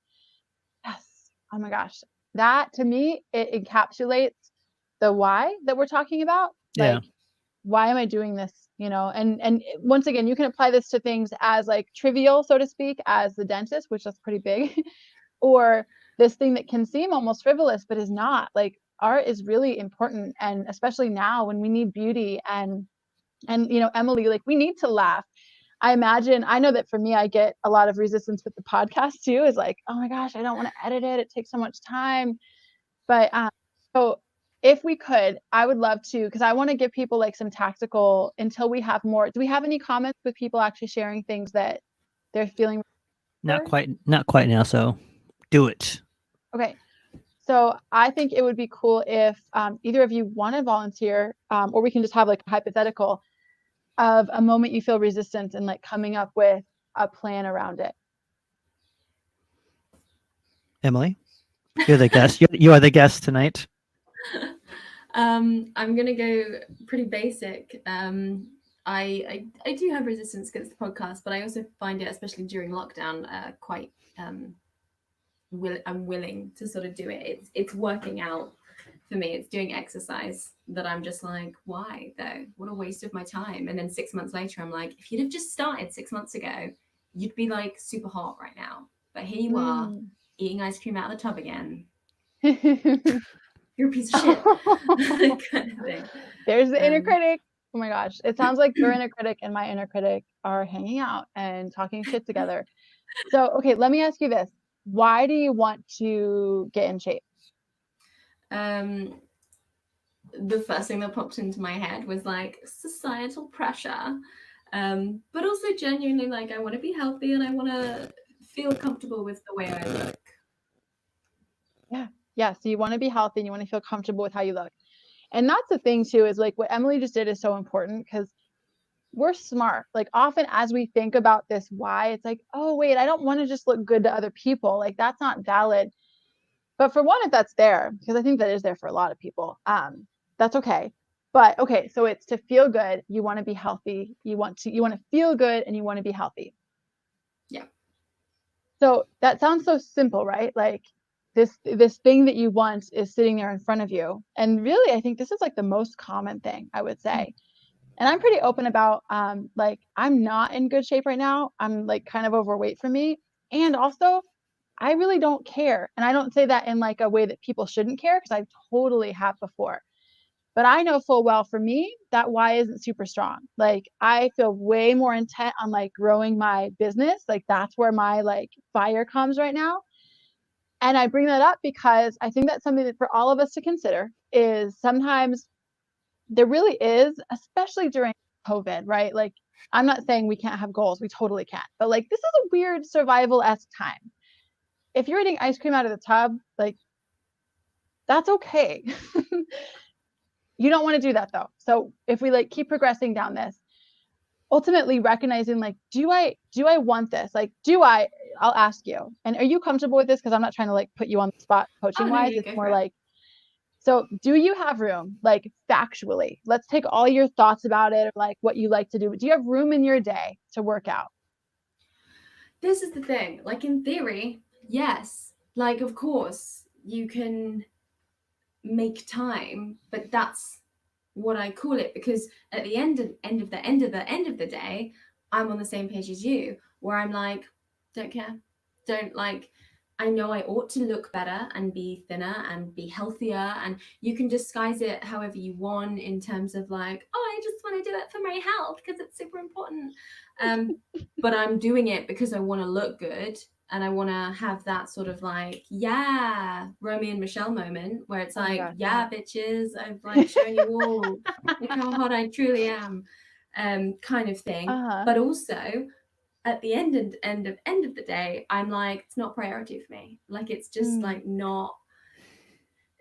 Yes. Oh my gosh. That to me, it encapsulates the why that we're talking about. Yeah. Like, why am I doing this? And once again, you can apply this to things as like trivial, so to speak, as the dentist, which is pretty big, or this thing that can seem almost frivolous, but is not. Like, art is really important. And especially now when we need beauty and Emily, like, we need to laugh. I know that for me, I get a lot of resistance with the podcast too, is like, oh my gosh, I don't want to edit it. It takes so much time. But so if we could, I would love to, because I want to give people like some tactical, until we have more. Do we have any comments with people actually sharing things that they're feeling? Not quite now. So do it. Okay. So I think it would be cool if either of you want to volunteer, or we can just have like a hypothetical of a moment you feel resistance and like coming up with a plan around it. Emily, you're the guest. You are the guest tonight. I'm gonna go pretty basic. I do have resistance against the podcast, but I also find it, especially during lockdown, quite I'm willing to sort of do it. It's working out for me. It's doing exercise that I'm just like, why though? What a waste of my time. And then 6 months later, I'm like, if you'd have just started 6 months ago, you'd be like super hot right now. But here you are, eating ice cream out of the tub again. You're a piece of shit. Kind of thing. There's the inner critic. Oh my gosh. It sounds like your inner critic and my inner critic are hanging out and talking shit together. So, okay, let me ask you this. Why do you want to get in shape? The first thing that popped into my head was like societal pressure. But also genuinely like I want to be healthy and I want to feel comfortable with the way I look. Yeah. So you want to be healthy and you want to feel comfortable with how you look. And that's the thing too, is like what Emily just did is so important because we're smart. Like often as we think about this why, it's like, oh wait, I don't want to just look good to other people. Like that's not valid. But for one, if that's there, because I think that is there for a lot of people, that's okay. But okay, so it's to feel good. You want to be healthy. You want to feel good and you want to be healthy. Yeah. So that sounds so simple, right? Like this thing that you want is sitting there in front of you. And really, I think this is like the most common thing I would say. And I'm pretty open about like I'm not in good shape right now. I'm like kind of overweight for me. And also I really don't care. And I don't say that in like a way that people shouldn't care because I totally have before. But I know full well for me that why isn't super strong. Like I feel way more intent on like growing my business. Like that's where my like fire comes right now. And I bring that up because I think that's something that for all of us to consider is sometimes there really is, especially during COVID, right? Like I'm not saying we can't have goals. We totally can. But like this is a weird survival-esque time. If you're eating ice cream out of the tub, like that's okay. You don't want to do that though. So if we like keep progressing down this, ultimately recognizing like, do I want this? Like, I'll ask you, and are you comfortable with this? Because I'm not trying to like put you on the spot coaching wise. It's more like, so do you have room, like factually? Let's take all your thoughts about it, or like what you like to do. Do you have room in your day to work out? This is the thing. Like in theory, yes. Like of course you can make time, but that's what I call it because at the end of the day, I'm on the same page as you, where I'm like, don't care, don't like. I know I ought to look better and be thinner and be healthier, and you can disguise it however you want in terms of like, oh, I just want to do it for my health because it's super important. But I'm doing it because I want to look good and I want to have that sort of like, yeah, Romeo and Michelle moment where it's like, God, yeah, bitches, I've like shown you all like how hot I truly am, kind of thing. But also at the end of the day, I'm like, it's not priority for me. Like it's just like not.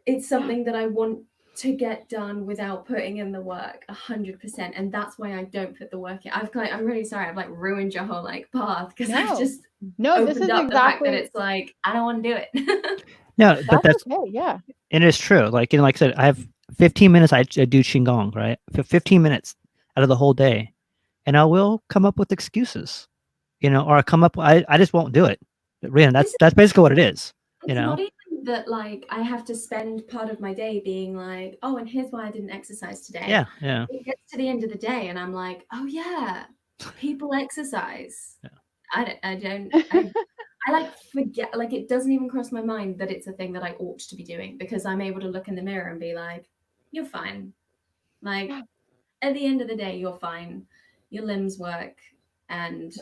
It's something that I want to get done without putting in the work 100%, and that's why I don't put the work in. I'm really sorry, I've like ruined your whole like path because I've just opened this is up exactly the fact that it's like I don't want to do it. No, but that's okay, yeah. And it's true. Like, like I said, I have 15 minutes. I do qigong, right? For 15 minutes out of the whole day, and I will come up with excuses, or I come up. I just won't do it. Rian, that's basically what it is. It's not even that like I have to spend part of my day being like, oh, and here's why I didn't exercise today. Yeah, yeah. It gets to the end of the day, and I'm like, oh yeah, people exercise. Yeah. I like forget, like it doesn't even cross my mind that it's a thing that I ought to be doing because I'm able to look in the mirror and be like, you're fine. Like at the end of the day, you're fine. Your limbs work and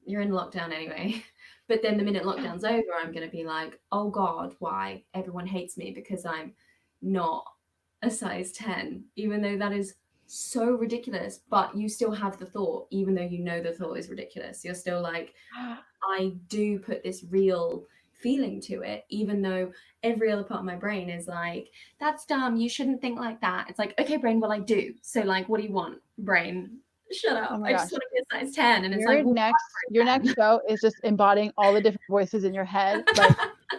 you're in lockdown anyway. But then the minute lockdown's over, I'm going to be like, oh God, why? Everyone hates me because I'm not a size 10, even though that is so ridiculous. But you still have the thought, even though you know the thought is ridiculous. You're still like, I do put this real feeling to it, even though every other part of my brain is like, that's dumb. You shouldn't think like that. It's like, okay, brain, well, I do. So like, what do you want, brain? Shut up. I just want to be a size 10. And it's like, your next show is just embodying all the different voices in your head, like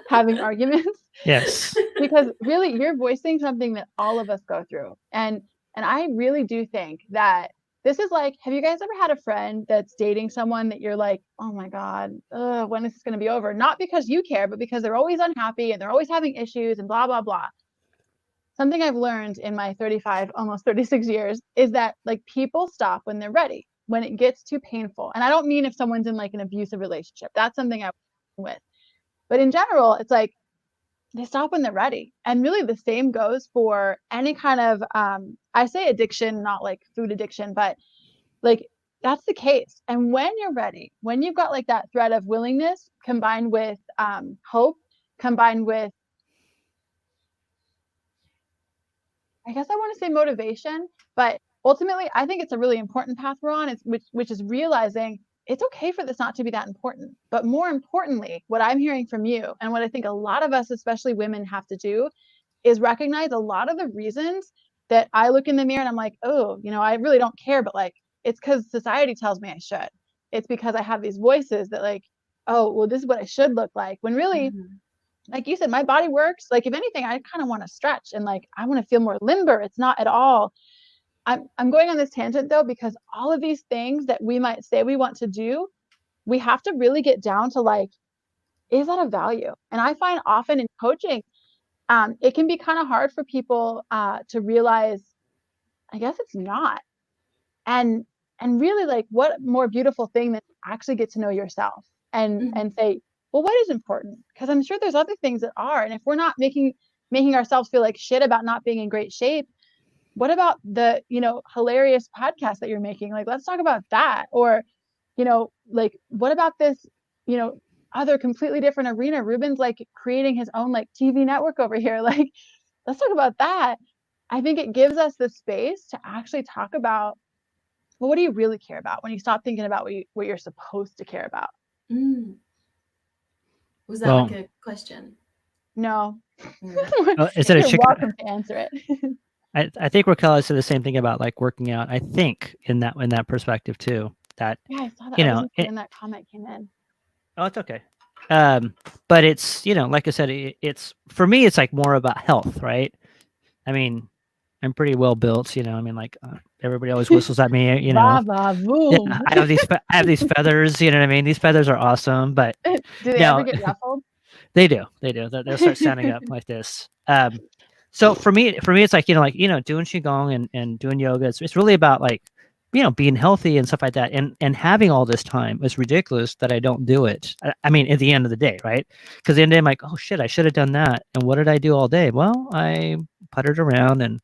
having arguments. Yes. Because really you're voicing something that all of us go through. And I really do think that this is like, have you guys ever had a friend that's dating someone that you're like, oh my God, when is this going to be over? Not because you care, but because they're always unhappy and they're always having issues and blah, blah, blah. something I've learned in my 35, almost 36 years is that like people stop when they're ready, when it gets too painful. And I don't mean if someone's in like an abusive relationship, that's something I'm with. But in general, it's like they stop when they're ready. And really the same goes for any kind of, I say addiction, not like food addiction, but like that's the case. And when you're ready, when you've got like that thread of willingness combined with hope, combined with, I guess I want to say motivation, but ultimately I think it's a really important path we're on, which is realizing it's okay for this not to be that important. But more importantly, what I'm hearing from you and what I think a lot of us, especially women, have to do is recognize a lot of the reasons that I look in the mirror and I'm like, oh, I really don't care, but like, it's because society tells me I should. It's because I have these voices that like, oh, well, this is what I should look like. When really, like you said, my body works. Like, if anything, I kind of want to stretch and like, I want to feel more limber. It's not at all. I'm going on this tangent though, because all of these things that we might say we want to do, we have to really get down to like, is that a value? And I find often in coaching, it can be kind of hard for people to realize, I guess it's not. And really like what more beautiful thing than actually get to know yourself and say, well, what is important? Because I'm sure there's other things that are. And if we're not making ourselves feel like shit about not being in great shape, what about the, hilarious podcast that you're making? Like, let's talk about that. Or, like, what about this, other completely different arena? Ruben's like creating his own like TV network over here. Like, let's talk about that. I think it gives us the space to actually talk about, well, what do you really care about when you stop thinking about what you're supposed to care about? Was that like a question? No. Is it a You're chicken? welcome to answer it. I think Raquel said the same thing about like working out. I think in that perspective too. That yeah, I saw that. I wasn't when that comment came in. Oh, it's okay. But it's like I said, it's for me, it's like more about health, right? I mean, I'm pretty well built, I mean, like everybody always whistles at me, Bah, bah, boom. Yeah, I have these feathers, you know what I mean? These feathers are awesome, but do they ever get ruffled? They do. They'll start standing up like this. So for me, it's like, doing qigong and doing yoga. It's really about like, being healthy and stuff like that. And having all this time is ridiculous that I don't do it. I mean, at the end of the day, right? Because at the end of the day, I'm like, oh shit, I should have done that. And what did I do all day? Well, I puttered around and,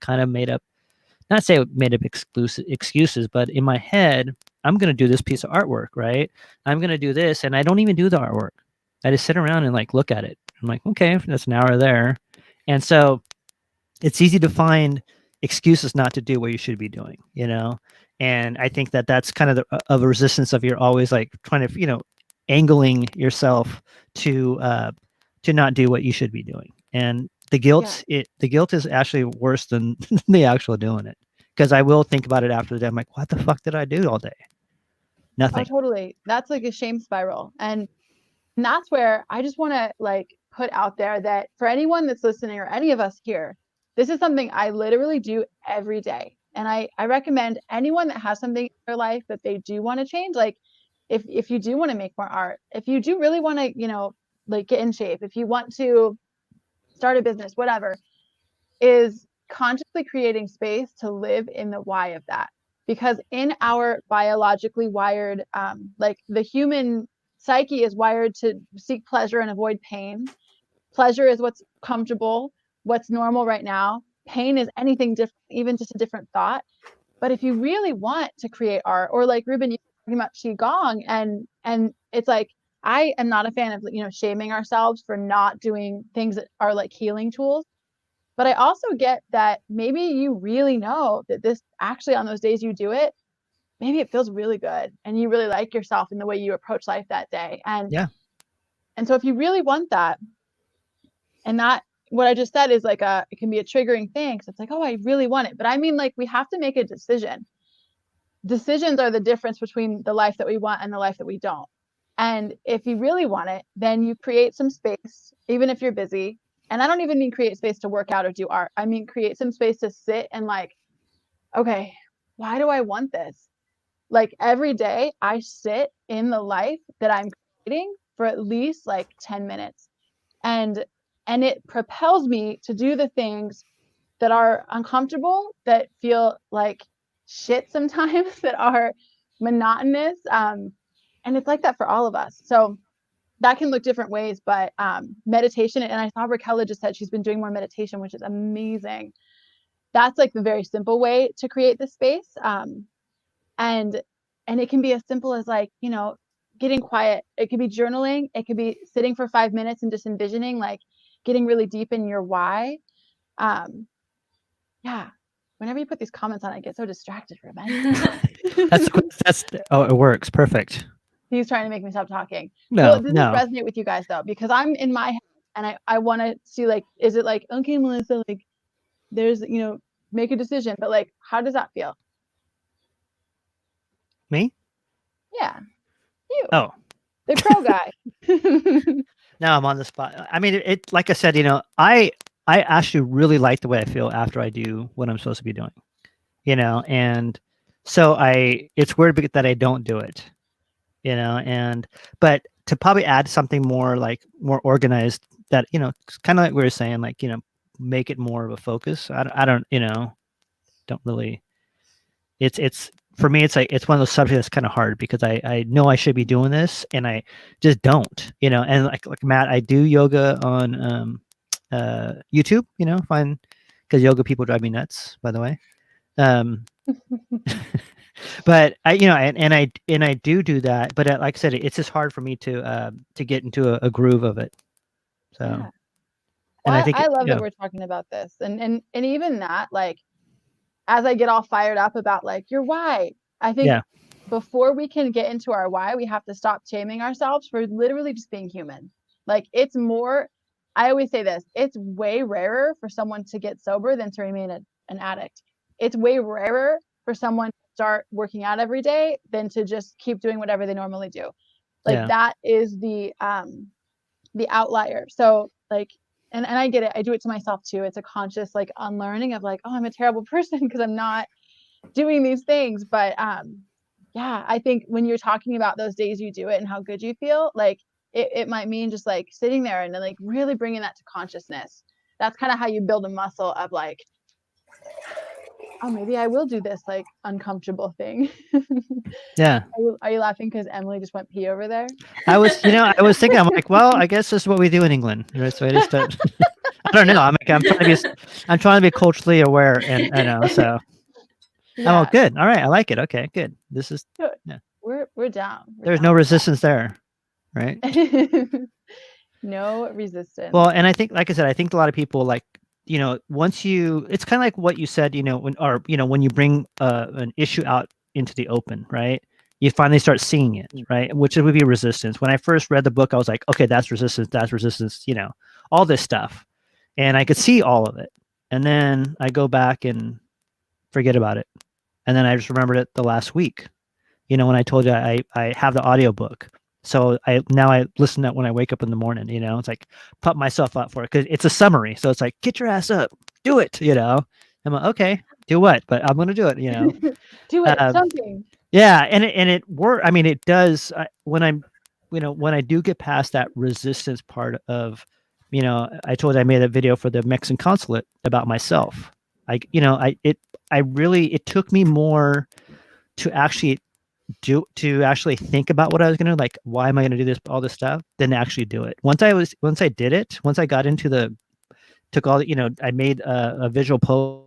kind of made up excuses, but in my head, I'm going to do this piece of artwork, right? I'm going to do this. And I don't even do the artwork. I just sit around and like look at it. I'm like, okay, that's an hour there. And so it's easy to find excuses not to do what you should be doing, And I think that that's kind of of a resistance of you're always like trying to, angling yourself to not do what you should be doing. And the guilt, the guilt is actually worse than the actual doing it. Because I will think about it after the day. I'm like, what the fuck did I do all day? Nothing. Oh, totally. That's like a shame spiral. And that's where I just want to like put out there that for anyone that's listening or any of us here, this is something I literally do every day. And I recommend anyone that has something in their life that they do want to change, like if you do want to make more art, if you do really want to, like get in shape, if you want to start a business, whatever, is consciously creating space to live in the why of that. Because in our biologically wired, like the human psyche is wired to seek pleasure and avoid pain. Pleasure is what's comfortable, what's normal right now. Pain is anything different, even just a different thought. But if you really want to create art, or like Ruben, you were talking about qigong, and it's like, I am not a fan of shaming ourselves for not doing things that are like healing tools. But I also get that maybe you really know that this actually on those days you do it, maybe it feels really good and you really like yourself in the way you approach life that day. And so if you really want that, and that what I just said is like it can be a triggering thing. So it's like, oh, I really want it. But I mean, like, we have to make a decision. Decisions are the difference between the life that we want and the life that we don't. And if you really want it, then you create some space, even if you're busy. And I don't even mean create space to work out or do art. I mean, create some space to sit and like, okay, why do I want this? Like every day I sit in the life that I'm creating for at least like 10 minutes. And and it propels me to do the things that are uncomfortable, that feel like shit sometimes, that are monotonous. And it's like that for all of us. So that can look different ways, but meditation, and I saw Raquel just said she's been doing more meditation, which is amazing. That's like the very simple way to create the space. And it can be as simple as like, you know, getting quiet. It could be journaling. It could be sitting for 5 minutes and just envisioning, like getting really deep in your why. Yeah. Whenever you put these comments on, I get so distracted for a minute. that's oh, it works. Perfect. He's trying to make me stop talking. No, Does this no. resonate with you guys though? Because I'm in my head and I want to see, like, is it like, okay, Melissa, like there's, you know, make a decision, but like, how does that feel? Me? Yeah. You. Oh. The crow guy. Now I'm on the spot. I mean, it like I said, you know, I actually really like the way I feel after I do what I'm supposed to be doing, you know, and so it's weird that I don't do it, you know, but to probably add something more more organized, that, you know, kind of like we were saying, like, you know, make it more of a focus. I don't, you know, don't really, it's for me, it's like, it's one of those subjects that's kind of hard because I know I should be doing this and I just don't, you know. And like Matt, I do yoga on YouTube, you know, because yoga people drive me nuts, by the way. But I, you know, and I do that, but like I said, it's just hard for me to get into a groove of it. So, Yeah. and Well, I think I love yeah. that we're talking about this, and even that, like, as I get all fired up about like your why, I think Yeah. before we can get into our why, we have to stop shaming ourselves for literally just being human. Like, it's more, I always say this, it's way rarer for someone to get sober than to remain an addict. It's way rarer for someone to start working out every day than to just keep doing whatever they normally do. Like, Yeah. that is the outlier. So like, and I get it. I do it to myself too. It's a conscious like unlearning of like, oh, I'm a terrible person because I'm not doing these things. But yeah, I think when you're talking about those days you do it and how good you feel, like it might mean just like sitting there and then like really bringing that to consciousness. That's kind of how you build a muscle of like, oh, maybe I will do this like uncomfortable thing. Yeah. Are you laughing because Emily just went pee over there? I was thinking, I'm like, well, I guess this is what we do in England, right? So I just I don't know. I'm trying to be culturally aware, and I know, so Yeah. I'm all good. All right, I like it. Okay, good. This is Good. Yeah. We're down. There's no resistance there, right? No resistance. Well, and I think, like I said, I think a lot of people, like, you know, it's kind of like what you said, you know, when you bring an issue out into the open, right? You finally start seeing it, right? Which would be resistance. When I first read the book, I was like, okay, that's resistance, you know, all this stuff. And I could see all of it. And then I go back and forget about it. And then I just remembered it the last week, you know, when I told you I have the audiobook. So I listen to it when I wake up in the morning, you know. It's like pump myself up for it because it's a summary. So it's like, get your ass up, do it, you know. I'm like, okay, do what? But I'm gonna do it, you know. Do it, something. Yeah, and it works. I mean, it does. When I do get past that resistance part of, you know, I told you I made a video for the Mexican consulate about myself. It took me more to actually think about what I was gonna, like, why am I gonna do this, all this stuff, than actually do it. Once I did it, once I got into took all the, you know, I made a visual post.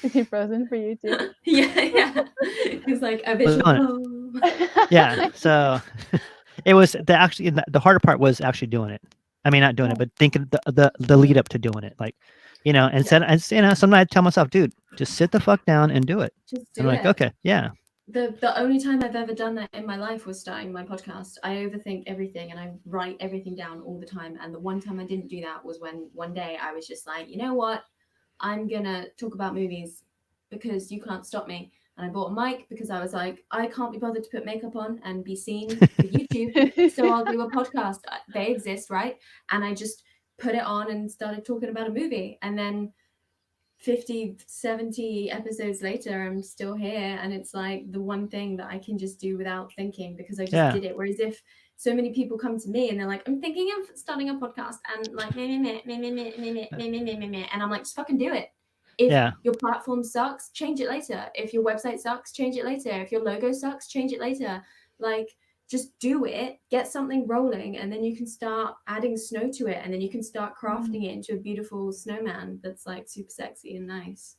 Is he frozen for you too? Yeah. He's like a visual. Yeah. So it was the harder part was actually doing it. I mean, not doing it, but thinking the lead up to doing it, like, you know, and you know, sometimes I tell myself, dude, just sit the fuck down and do it. Just do I'm it. like, okay, yeah. The only time I've ever done that in my life was starting my podcast. I overthink everything and I write everything down all the time. And the one time I didn't do that was when one day I was just like, you know what? I'm gonna talk about movies because you can't stop me. And I bought a mic because I was like, I can't be bothered to put makeup on and be seen for YouTube. So I'll do a podcast. They exist, right? And I just put it on and started talking about a movie. And then 50, 70 episodes later, I'm still here. And it's like the one thing that I can just do without thinking because I just did it. Whereas if so many people come to me and they're like, I'm thinking of starting a podcast, and like, and I'm like, just fucking do it. If your platform sucks, change it later. If your website sucks, change it later. If your logo sucks, change it later. Like, just do it, get something rolling, and then you can start adding snow to it, and then you can start crafting it into a beautiful snowman that's like super sexy and nice.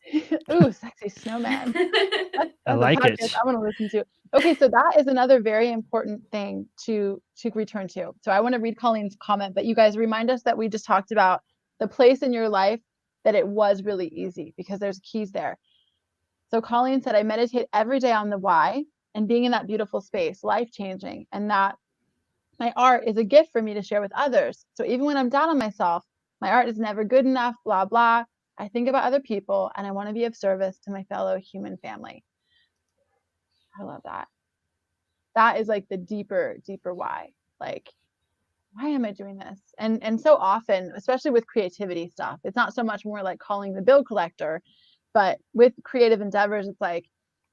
Ooh, sexy snowman. That's I like it. I want to listen to. Okay, so that is another very important thing to return to. So I want to read Colleen's comment, but you guys remind us that we just talked about the place in your life that it was really easy, because there's keys there. So Colleen said, I meditate every day on the why, and being in that beautiful space, life-changing, and that my art is a gift for me to share with others. So even when I'm down on myself, my art is never good enough, blah, blah. I think about other people, and I want to be of service to my fellow human family. I love that. That is like the deeper why. Like, why am I doing this? And so often, especially with creativity stuff, it's not so much more like calling the bill collector, but with creative endeavors, it's like,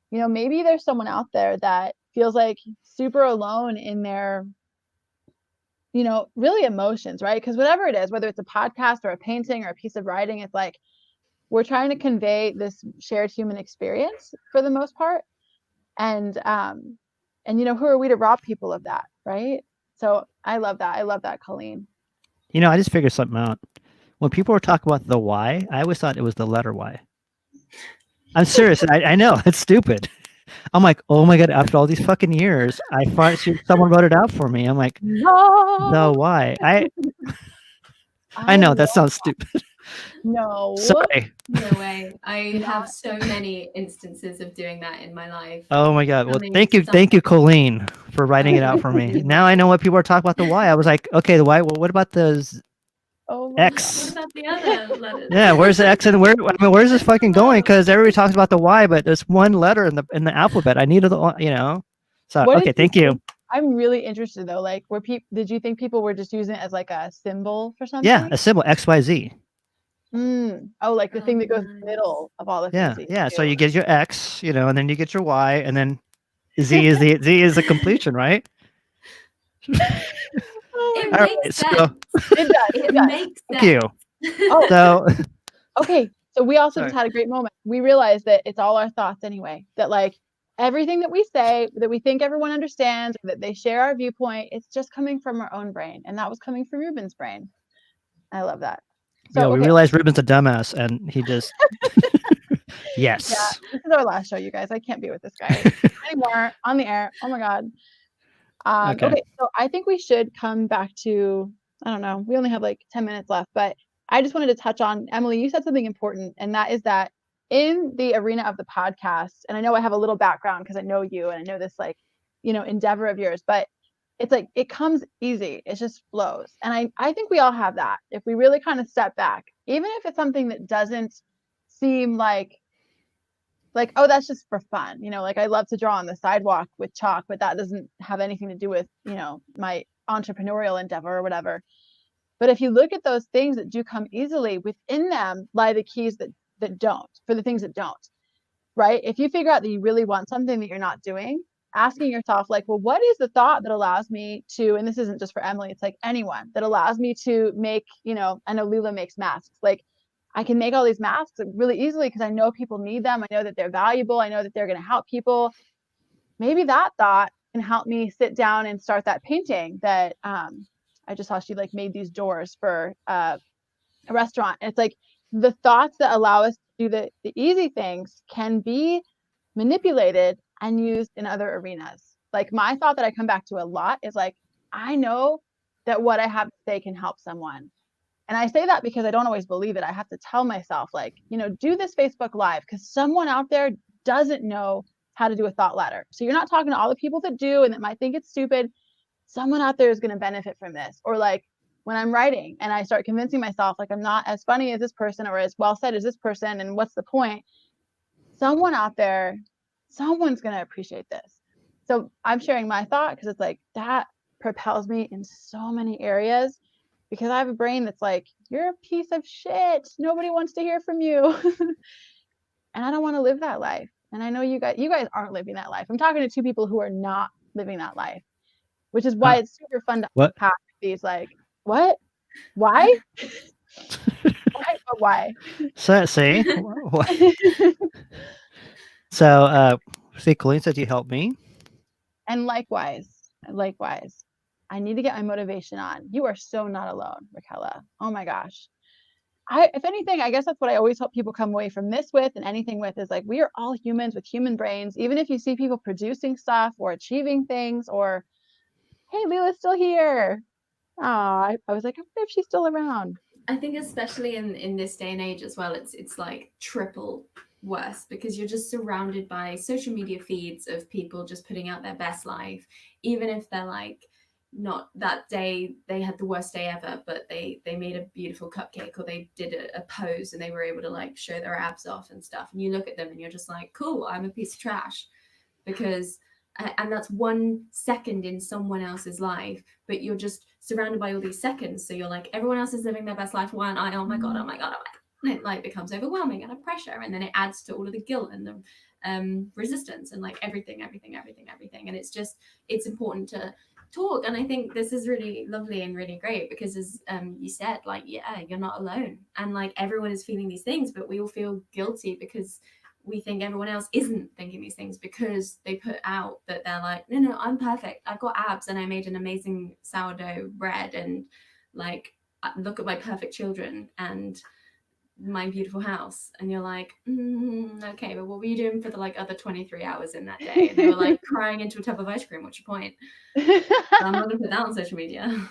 you know, maybe there's someone out there that feels like super alone in their, you know, really emotions, right? Because whatever it is, whether it's a podcast or a painting or a piece of writing, it's like we're trying to convey this shared human experience for the most part. And you know, who are we to rob people of that, right? So I love that. I love that, Colleen. You know, I just figured something out. When people were talking about the why, I always thought it was the letter Y. I'm serious. I know it's stupid. I'm like, oh my God, after all these fucking years, I find someone wrote it out for me. I'm like, no, the why. I know that sounds stupid. No. Sorry. No way. I have so many instances of doing that in my life. Oh my God. Well, thank you, Colleen, for writing it out for me. Now I know what people are talking about the why. I was like, okay, the why. Well, what about the X? What about the other letters? Yeah, where's the X and where's this fucking going? Because everybody talks about the Y, but there's one letter in the alphabet. I needed the, you know. So okay, thank you. I'm really interested though. Like, did you think people were just using it as like a symbol for something? Yeah, a symbol, XYZ. Oh, like the thing that goes in the middle of all the things. Yeah. So you get your X, you know, and then you get your Y, and then Z is the completion, right? It makes sense. It does. It makes sense. Thank you. Oh, so okay. So we also just had a great moment. We realized that it's all our thoughts anyway. That like everything that we say, that we think everyone understands, or that they share our viewpoint, it's just coming from our own brain, and that was coming from Ruben's brain. I love that. So yeah, we realized Ruben's a dumbass, and he just yes. Yeah, this is our last show, you guys. I can't be with this guy anymore on the air. Oh my God. Okay, so I think we should come back to, I don't know, we only have like 10 minutes left, but I just wanted to touch on, Emily, you said something important, and that is that in the arena of the podcast, and I know I have a little background because I know you and I know this, like, you know, endeavor of yours, but it's like, it comes easy. It just flows. And I think we all have that. If we really kind of step back, even if it's something that doesn't seem like, oh, that's just for fun. You know, like I love to draw on the sidewalk with chalk, but that doesn't have anything to do with, you know, my entrepreneurial endeavor or whatever. But if you look at those things that do come easily, within them lie the keys that don't, for the things that don't, right? If you figure out that you really want something that you're not doing, asking yourself like, well, what is the thought that allows me to, and this isn't just for Emily, it's like anyone, that allows me to make, you know, I know Lila makes masks. Like I can make all these masks really easily because I know people need them. I know that they're valuable. I know that they're going to help people. Maybe that thought can help me sit down and start that painting that I just saw she like made these doors for a restaurant. And it's like the thoughts that allow us to do the easy things can be manipulated and used in other arenas. Like my thought that I come back to a lot is like, I know that what I have to say can help someone. And I say that because I don't always believe it. I have to tell myself like, you know, do this Facebook Live because someone out there doesn't know how to do a thought ladder. So you're not talking to all the people that do and that might think it's stupid. Someone out there is going to benefit from this. Or like when I'm writing and I start convincing myself like I'm not as funny as this person or as well said as this person, and what's the point? Someone out there, someone's going to appreciate this. So I'm sharing my thought because it's like that propels me in so many areas because I have a brain that's like, you're a piece of shit. Nobody wants to hear from you. And I don't want to live that life. And I know you guys aren't living that life. I'm talking to two people who are not living that life. which is why it's super fun to What? unpack these. Like, what? Why? Why? So see. So see, Colleen said you helped me. And likewise, I need to get my motivation on. You are so not alone, Raquella. Oh my gosh. If anything, I guess that's what I always hope people come away from this with, and anything with, is like, we are all humans with human brains. Even if you see people producing stuff or achieving things, or, hey, Leela's still here. I was like, I wonder if she's still around. I think especially in this day and age as well, it's like triple worse, because you're just surrounded by social media feeds of people just putting out their best life, even if they're like, not that day they had the worst day ever, but they made a beautiful cupcake, or they did a pose and they were able to like show their abs off and stuff, and you look at them and you're just like, cool, I'm a piece of trash. Because and that's 1 second in someone else's life, but you're just surrounded by all these seconds, so you're like, everyone else is living their best life, why aren't I? Oh my god, oh my god, oh my god. And it like becomes overwhelming and a pressure, and then it adds to all of the guilt and the resistance and like everything. And it's important to talk. And I think this is really lovely and really great, because as you said, like, yeah, you're not alone, and like everyone is feeling these things, but we all feel guilty because we think everyone else isn't thinking these things, because they put out that they're like, no, I'm perfect, I've got abs and I made an amazing sourdough bread, and like, look at my perfect children and my beautiful house. And you're like, okay, but what were you doing for the like other 23 hours in that day? And they were like crying into a tub of ice cream. What's your point? I'm not gonna put that on social media.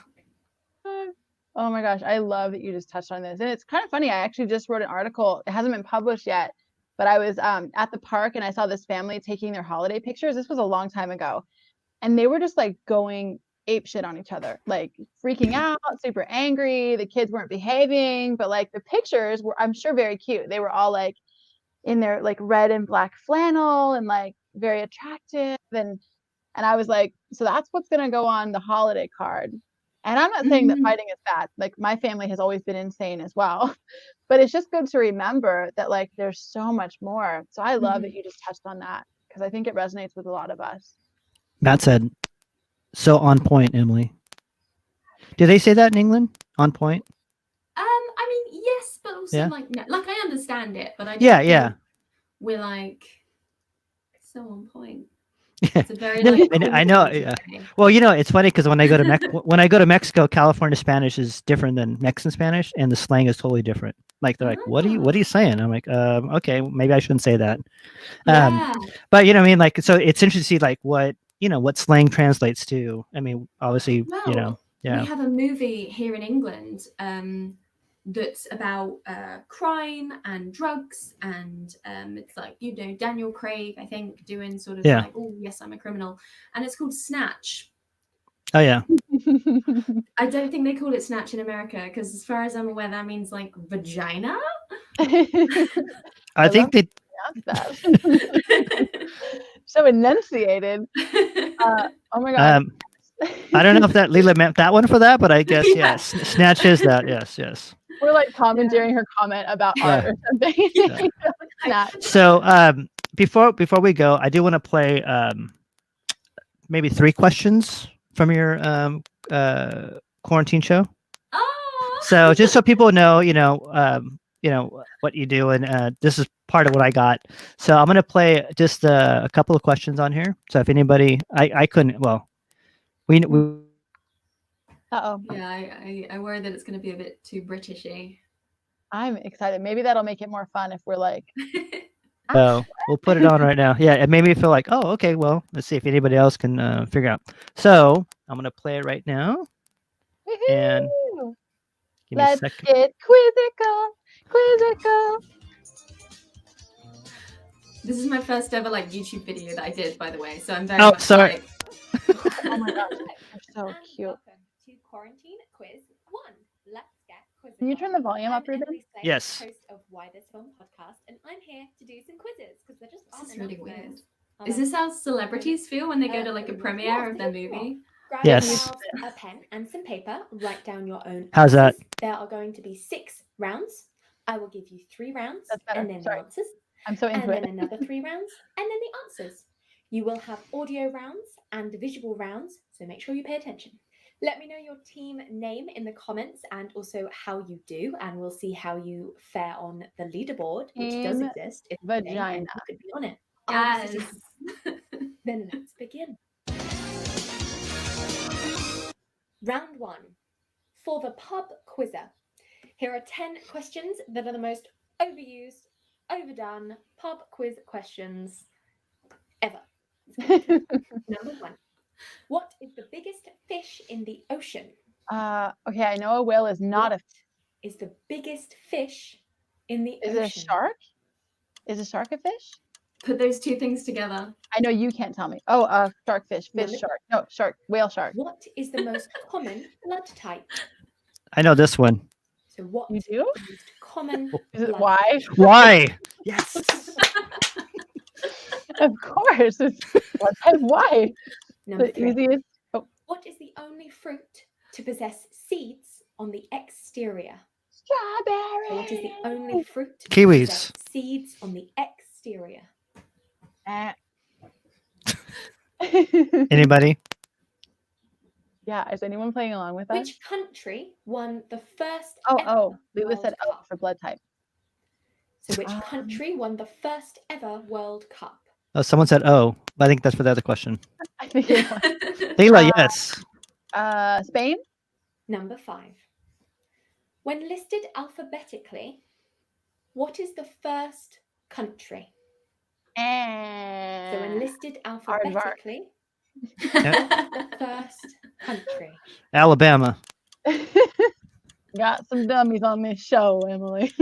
Oh my gosh, I love that you just touched on this. And it's kind of funny, I actually just wrote an article. It hasn't been published yet, but I was at the park and I saw this family taking their holiday pictures. This was a long time ago. And they were just like going ape shit on each other, like freaking out, super angry. The kids weren't behaving, but like the pictures were, I'm sure, very cute. They were all like in their like red and black flannel and like very attractive. And I was like, so that's what's going to go on the holiday card. And I'm not saying that fighting is bad. Like, my family has always been insane as well. But it's just good to remember that like there's so much more. So I love that you just touched on that, because I think it resonates with a lot of us. Matt said, so on point, Emily. Do they say that in England? On point? I mean, yes, but also Yeah. like, no, like I understand it, but I don't Yeah. think we're like so on point. Yeah. It's a very like I know. Yeah. Well, you know, it's funny because when I go to Mexico, California Spanish is different than Mexican Spanish, and the slang is totally different. Like, they're like, "What are you saying?" I'm like, okay, maybe I shouldn't say that. Yeah. But you know, what I mean, like, so it's interesting to see like what slang translates to. I mean, obviously, Well, yeah. We have a movie here in England that's about crime and drugs, and it's like, Daniel Craig, I think, doing sort of like, oh yes, I'm a criminal, and it's called Snatch. Oh yeah. I don't think they call it Snatch in America, because as far as I'm aware, that means like vagina. I think they that. So enunciated. Oh my god. I don't know if that Leela meant that one for that, but I guess yes. Snatch is that. Yes. We're like commandeering her comment about art or something. Yeah. So before we go, I do want to play maybe 3 questions from your quarantine show. Oh. So just so people know, what you do, and this is part of what I got. So I'm gonna play just a couple of questions on here. So if anybody, I couldn't. Well, we Uh-oh. Yeah, I worry that it's going to be a bit too Britishy. I'm excited. Maybe that'll make it more fun if we're like. So we'll put it on right now. Yeah, it made me feel like, oh, okay. Well, let's see if anybody else can figure out. So I'm gonna play it right now. Woo-hoo! And give me let's a second. get quizzical. This is my first ever like YouTube video that I did, by the way. So I'm very Oh, much sorry. like, Oh my gosh, they're so cute. Welcome to Quarantine Quiz 1. Let's get quizzical. Can you turn the volume up, Ruben? Yes. Host of Why This Film podcast, and I'm here to do some quizzes because there just This aren't is really enough weird. quizzes. Is this how celebrities feel when they go to like a premiere of their movie? Grab Yes. yourself a pen and some paper. Write down your own. How's that? answers. There are going to be 6 rounds. I will give you 3 rounds That's better. and then Sorry. the answers, I'm so and into then it. another 3 rounds, and then the answers. You will have audio rounds and visual rounds, so make sure you pay attention. Let me know your team name in the comments and also how you do, and we'll see how you fare on the leaderboard, which does Team exist. It's vagina. and you could be on it. Yes. Then let's begin. Round 1. For the pub quizzer, here are 10 questions that are the most overused, overdone pub quiz questions ever. Number 1. What is the biggest fish in the ocean? Okay, I know a whale is not What is the biggest fish in the Is ocean? it a shark? Is a shark a fish? Put those two things together. I know you can't tell me. Oh, starkfish, Number- fish, shark. No, shark, whale shark. What is the most common blood type? I know this one. So what You is do? the most common Is it blood why? type? Why? Yes. Of course. It's blood type Y. Number The 3. easiest. What is the only fruit to possess seeds on the exterior? Strawberry. So what is the only fruit to Kiwis. possess seeds on the exterior? Anybody? Yeah, is anyone playing along with us? Which country won the first Oh, ever Lila World said O Cup? for blood type. So which country won the first ever World Cup? Oh, someone said oh. I think that's for the other question. I think it was. Leila, yes. Spain? Number 5. When listed alphabetically, what is the first country? So when And listed Aardvark. alphabetically, Yeah. the first country. Alabama. Got some dummies on this show, Emily.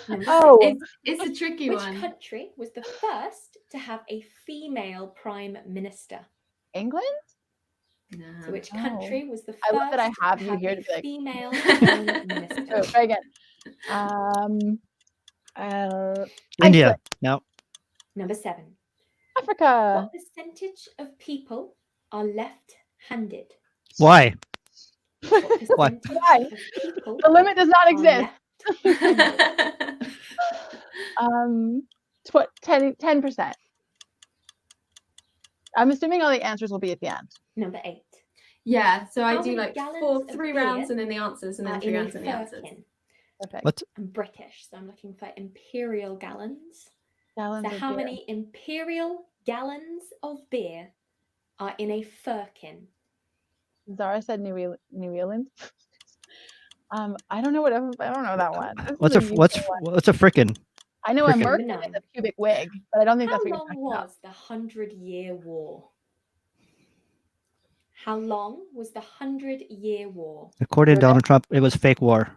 Number Oh. 6. It's a tricky Which one. country was the first to have a female prime minister? England? No. So which Oh. country was the I first love that I have to you have here a to be like- female prime minister? Oh, try again. India. Iceland. No. Number 7. Africa. What percentage of people are left-handed? Why? What Why? percentage Why? of people The limit does not are exist. left-handed? 10%. I'm assuming all the answers will be at the end. Number 8. Yeah, so I How do many like gallons of 3 beer rounds and then the answers, and then 3 in a rounds and the answers. firkin? Perfect. What? I'm British, so I'm looking for imperial gallons. Gallons So of how beer. many imperial gallons of beer are in a firkin? Zara said New Zealand. I don't know I don't know that one. This What's a is what's UK one. what's a frickin'? I know a frickin'? merkin Number is 9. a cubic wig, but I don't think How that's what you're long talking about. was the 100-Year War? How long was the 100-Year War? According to Really? Donald Trump, it was fake war.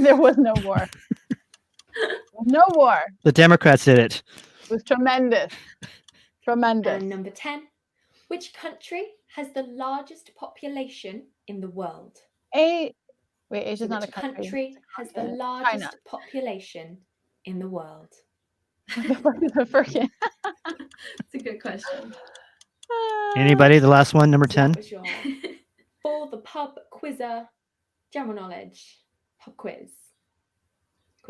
There was no war. No war. The Democrats did it. It was tremendous. Tremendous. And number 10. Which country has the largest population in the world? Wait, So Asia's not a which country. country has the continent. largest China. population in the world? What the fuck is a frickin'? It's a good question. Anybody? The last one, number So 10. that was your for the pub quizzer general knowledge pub quiz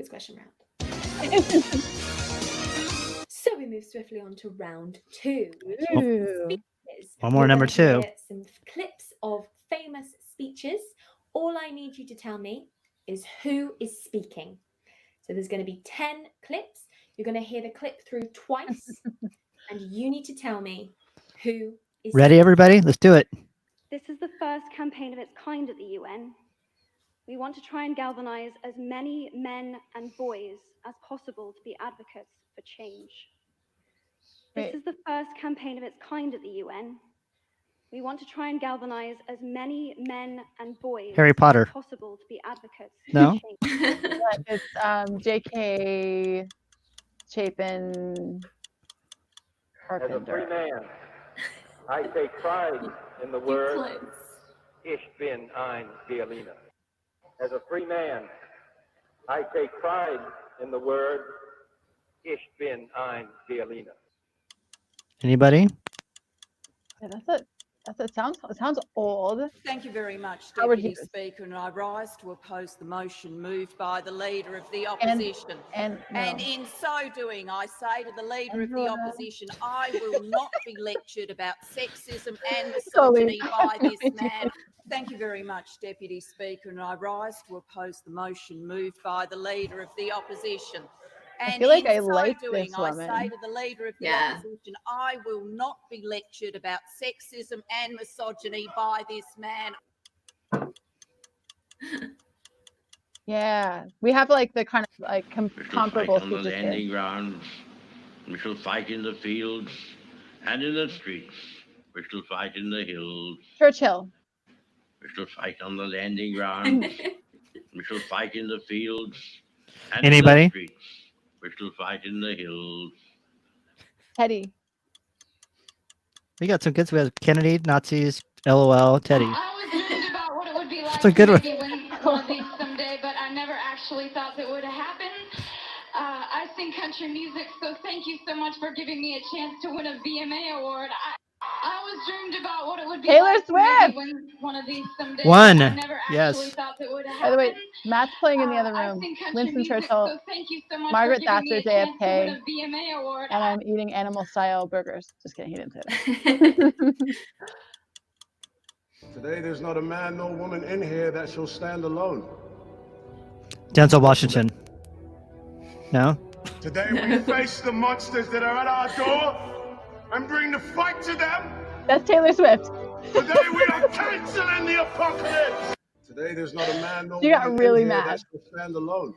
question round. So we move swiftly on to round 2, which is Ooh. speeches. One more, We're number gonna 2. hear some clips of famous speeches. All I need you to tell me is who is speaking. So there's going to be 10 clips. You're going to hear the clip through twice, and you need to tell me who is Ready, speaking. everybody? Let's do it. This is the first campaign of its kind at the UN. We want to try and galvanize as many men and boys as possible to be advocates for change. This Wait. is the first campaign of its kind at the UN. We want to try and galvanize as many men and boys Harry Potter. as possible to be advocates No? for change. But it's J.K. Chapin As a free Carpenter. man, I take pride in the Keep word close. Ich bin ein Berliner. As a free man, I take pride in the word Ich bin ein Berliner. Anybody? Yeah, that's it. It sounds old. Thank you very much, Howard Deputy Hughes. Speaker, and I rise to oppose the motion moved by the Leader of the Opposition. And in so doing, I say to the Leader of the Angela. Opposition, I will not be lectured about sexism and Chloe. misogyny by this man. Thank you very much, Deputy Speaker, and I rise to oppose the motion moved by the Leader of the Opposition. I And feel like in I so like doing, this I woman. say to the Leader of the Yeah. Opposition, I will not be lectured about sexism and misogyny by this man. Yeah, we have like the kind of like comparable on the speeches here. landing grounds. We shall fight in the fields and in the streets. We shall fight in the hills. Churchill. We shall fight on the landing grounds. We shall fight in the fields and Anybody? in the streets. We shall fight in the hills. Teddy. We got some good ones. Kennedy, Nazis, LOL, Teddy. I was dreamed about what it would be like That's a good to one. maybe win one of these someday, but I never actually thought that would happen. I sing country music, so thank you so much for giving me a chance to win a VMA award. I always dreamed about what it would be Taylor like to Swift. maybe win one of these someday. One. But I never actually Yes. thought that would happen. By the way, Matt's playing in the other I room. sing country Winston music, Churchill, so thank you so much Margaret for giving me Thatcher, a chance to win JFK, a VMA award. and I'm eating animal style burgers. Just kidding, he didn't say that. Today there's not a man nor woman in here that shall stand alone. Denzel Washington. No? Today we face the monsters that are at our door and bring the fight to them. That's Taylor Swift. Today we are canceling the apocalypse. Today there's not a man nor She got woman really in here mad. that shall stand alone.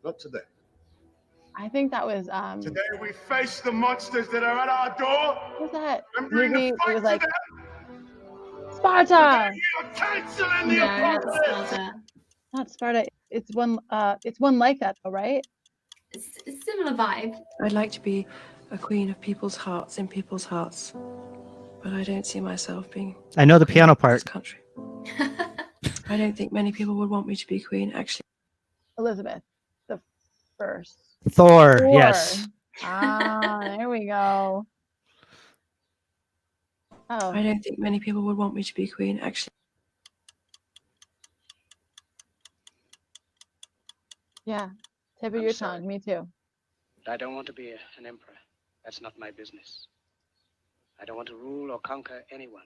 Not today. I think that was Today we face the monsters that are at our door what was that and bring movie? the It fight was to like them. Sparta. Today we are canceling the Yeah, I apocalypse. saw that. Not Sparta. It's one like that though, right? It's a similar vibe. I'd like to be a queen of people's hearts in people's hearts, but I don't see myself being I know the piano this part. country. I don't think many people would want me to be queen, actually. Elizabeth the first. Thor. Thor. Yes. Ah, there we go. Oh, I don't think many people would want me to be queen, actually. yeah. Tip of your tongue. Me too. I don't want to be an emperor. That's not my business. I don't want to rule or conquer anyone.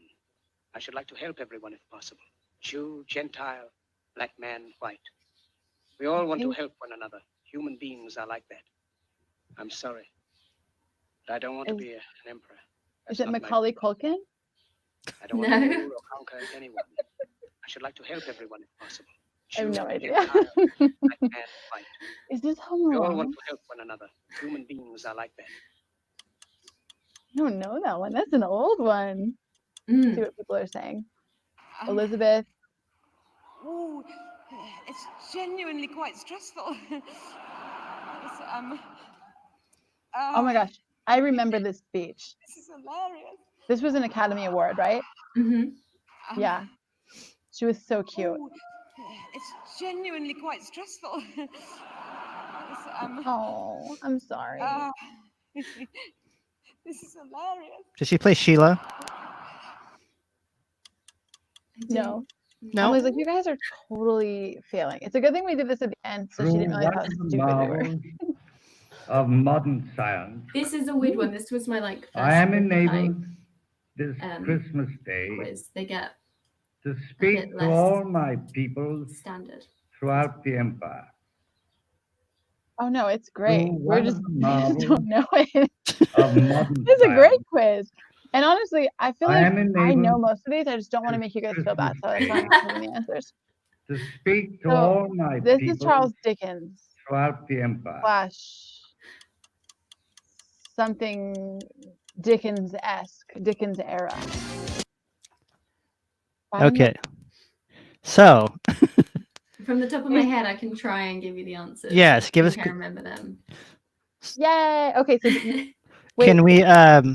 I should like to help everyone if possible. Jew, Gentile, black man, white. We all want to help one another. Human beings are like that. I'm sorry, but I don't want to be an emperor. Is That's it not my Macaulay Culkin? I don't want to No. rule or conquer anyone. I should like to help everyone if possible. I have Jew, no idea. Gentile, black man, white. Is this Home We all Alone? want to help one another. Human beings are like that. I don't know that one. That's an old one. See Mm. what people are saying. Elizabeth. Oh, it's genuinely quite stressful. Oh my gosh. I remember this speech. This is hilarious. This was an Academy Award, right? hmm Yeah. She was so cute. Oh, it's genuinely quite stressful. Oh, I'm sorry. This is hilarious. Did she play Sheila? No. I No. was like, you guys are totally failing. It's a good thing we did this at the end, so she didn't realize how stupid we were. Of modern science, This is a weird one. This was my like. I am first enabled this um, Christmas day quiz. They get to bit speak to less all my peoples standard. throughout the empire. Oh no, it's great. Oh, We're what just, a we just marvel don't know it. of modern It's a great science. quiz. And honestly, I feel I like am I know enabled most of these. I just don't want to make you guys feel bad, so that's why I'm not telling the answers. to speak to So, all my This is peoples Charles Dickens throughout the empire. slash something Dickens-esque, Dickens era. Okay. So, From the top of my head, I can try and give you the answers. yes, give I us. think I remember them. Yay! Okay, so wait, Can we? you have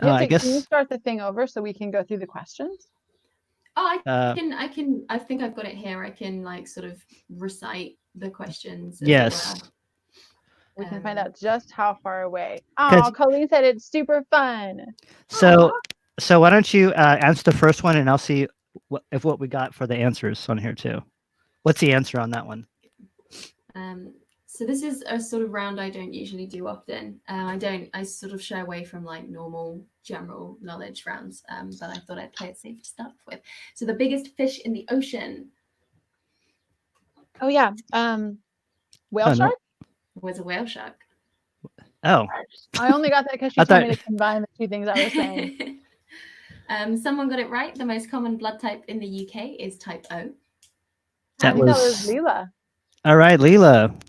I to- can you guess. start the thing over so we can go through the questions? Oh, Uh, I can. I think I've got it here. I can like sort of recite the questions. as it Yes. were. We can find out just how far away. 'Cause- Oh, Colleen said it's super fun. So why don't you answer the first one, and I'll see what we got for the answers on here too. What's the answer on that one? So this is a sort of round I don't usually do often. I sort of shy away from like normal general knowledge rounds, but I thought I'd play it safe to start off with. So the biggest fish in the ocean Oh yeah, whale Oh, no. shark. was a whale shark. Oh, I only got that because she I told thought- me to combine the two things I was saying. Someone got it right. The most common blood type in the UK is type O. I that think was, that was Leela. all right, Leela.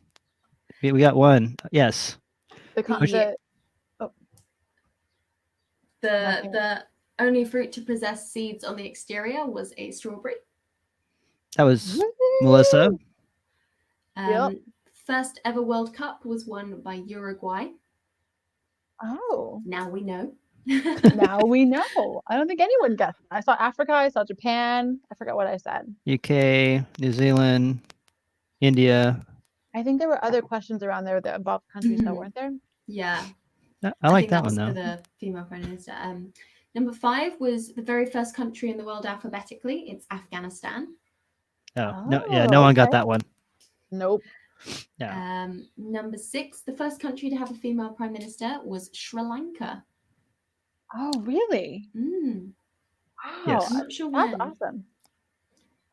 We got one. Yes. The oh. The only fruit to possess seeds on the exterior was a strawberry. That was Melissa. First ever World Cup was won by Uruguay. Oh. Now we know. Now we know. I don't think anyone guessed. I saw Africa. I saw Japan. I forgot what I said. UK, New Zealand, India. I think there were other questions around there that involved countries that weren't there. Yeah. I like think that was one, for though. the female prime minister. Number 5 was the very first country in the world alphabetically. It's Afghanistan. Oh, no, yeah, no one got that one. Nope. Yeah. Number 6, the first country to have a female prime minister was Sri Lanka. Oh, really? Mm. Wow. Yes. I'm not sure That's when. awesome.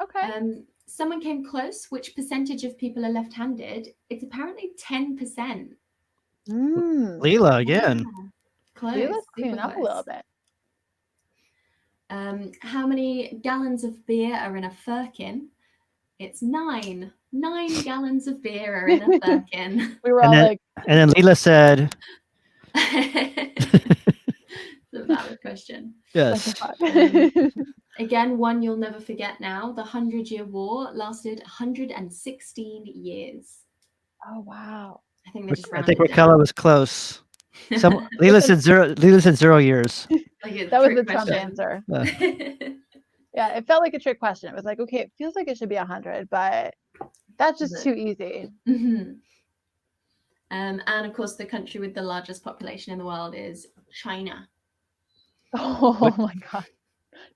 Okay. Someone came close. Which percentage of people are left-handed? It's apparently 10%. Leela again. Close. Leela's super cleaning up a close. little bit. How many gallons of beer are in a firkin? It's 9. 9 gallons of beer are in a firkin. We were And all then, like, and then Leela said, It's a valid question. yes. Again, one you'll never forget now. The 100-Year War lasted 116 years. Oh, wow. I think they just I rounded think down. Raquel was close. Leela said 0. Leela said 0 years. Like a That was trick the Trump question. answer. Uh, Yeah, it felt like a trick question. It was like, okay, it feels like it should be 100, but that's just too easy. Mhm. And of course, the country with the largest population in the world is China. Oh my God.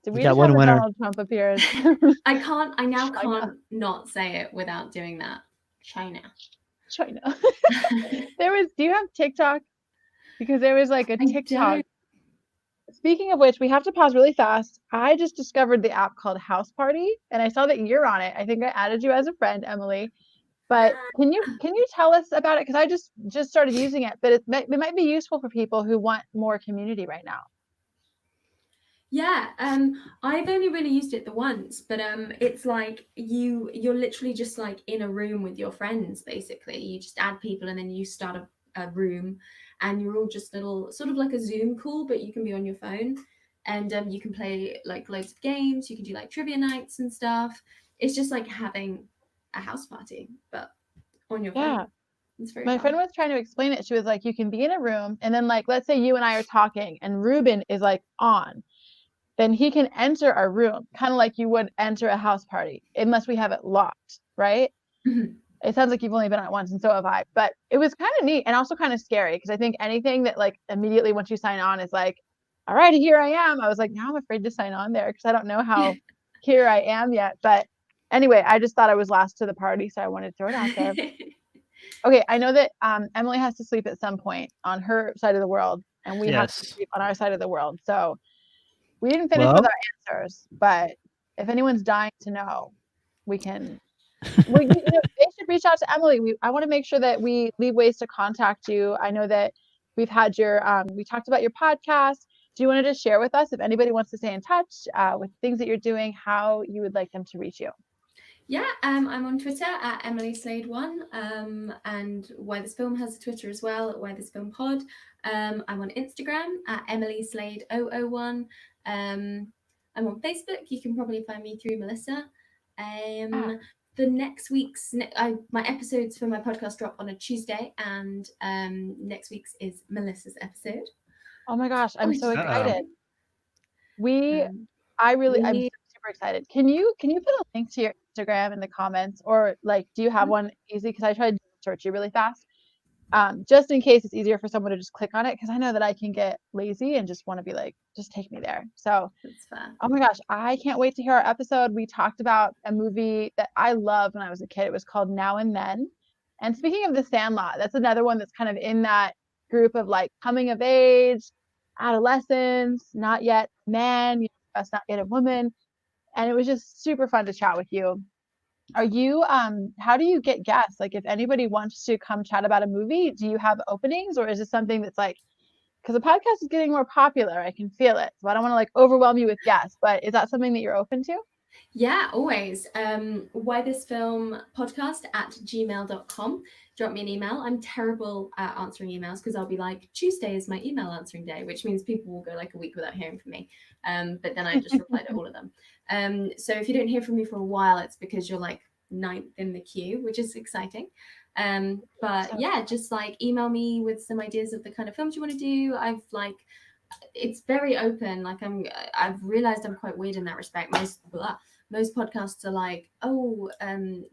Did we got just one have a winner. Donald Trump appearance? I now China. can't not say it without doing that. China. China. Do you have TikTok? Because there was like a TikTok. Speaking of which, we have to pause really fast. I just discovered the app called House Party, and I saw that you're on it. I think I added you as a friend, Emily. But can you tell us about it? Because I just started using it, but it might be useful for people who want more community right now. Yeah, I've only really used it the once, but it's like you're literally just like in a room with your friends. Basically, you just add people and then you start a room, and you're all just little sort of like a Zoom call, but you can be on your phone, and you can play like loads of games. You can do like trivia nights and stuff. It's just like having a house party, but on your Yeah. phone. It's very My fun. friend was trying to explain it. She was like, you can be in a room, and then like, let's say you and I are talking, and Ruben is like on. Then he can enter our room, kind of like you would enter a house party, unless we have it locked, right? It sounds like you've only been on it once, and so have I. But it was kind of neat and also kind of scary, because I think anything that like immediately once you sign on is like, all right, here I am. I was like, now I'm afraid to sign on there because I don't know how here I am yet. But anyway, I just thought I was last to the party, so I wanted to throw it out there. Okay, I know that Emily has to sleep at some point on her side of the world, and we have to Yes. sleep on our side of the world. So we didn't finish Well- with our answers, but if anyone's dying to know, we can. They should reach out to Emily. I want to make sure that we leave ways to contact you. I know that we've had your. We talked about your podcast. Do you want to just share with us if anybody wants to stay in touch with things that you're doing, how you would like them to reach you? Yeah, I'm on Twitter at EmilySlade1, and Why This Film has a Twitter as well at Why This Film Pod. I'm on Instagram at EmilySlade001. I'm on Facebook. You can probably find me through Melissa. The next week's my episodes for my podcast drop on a Tuesday, and next week's is Melissa's episode. Oh my gosh, I'm so excited. I'm super excited. Can you put a link to your Instagram in the comments, or like, do you have one easy? Because I tried to search you really fast. just in case it's easier for someone to just click on it, because I know that I can get lazy and just want to be like, just take me there. So, That's fair. oh my gosh, I can't wait to hear our episode. We talked about a movie that I loved when I was a kid. It was called Now and Then. And speaking of The Sandlot, that's another one that's kind of in that group of like coming of age, adolescence, not yet man, us not yet a woman. And it was just super fun to chat with you. Are you how do you get guests? Like if anybody wants to come chat about a movie, do you have openings, or is this something that's like, because the podcast is getting more popular, I can feel it. So I don't want to like overwhelm you with guests, but is that something that you're open to? Yeah, always. Why This Film podcast at gmail.com. Drop me an email. I'm terrible at answering emails because I'll be like, Tuesday is my email answering day, which means people will go like a week without hearing from me. But then I just reply to all of them. So if you don't hear from me for a while, it's because you're like 9th in the queue, which is exciting. But yeah, just like email me with some ideas of the kind of films you want to do. It's very open. Like I've realized I'm quite weird in that respect. Most podcasts are like,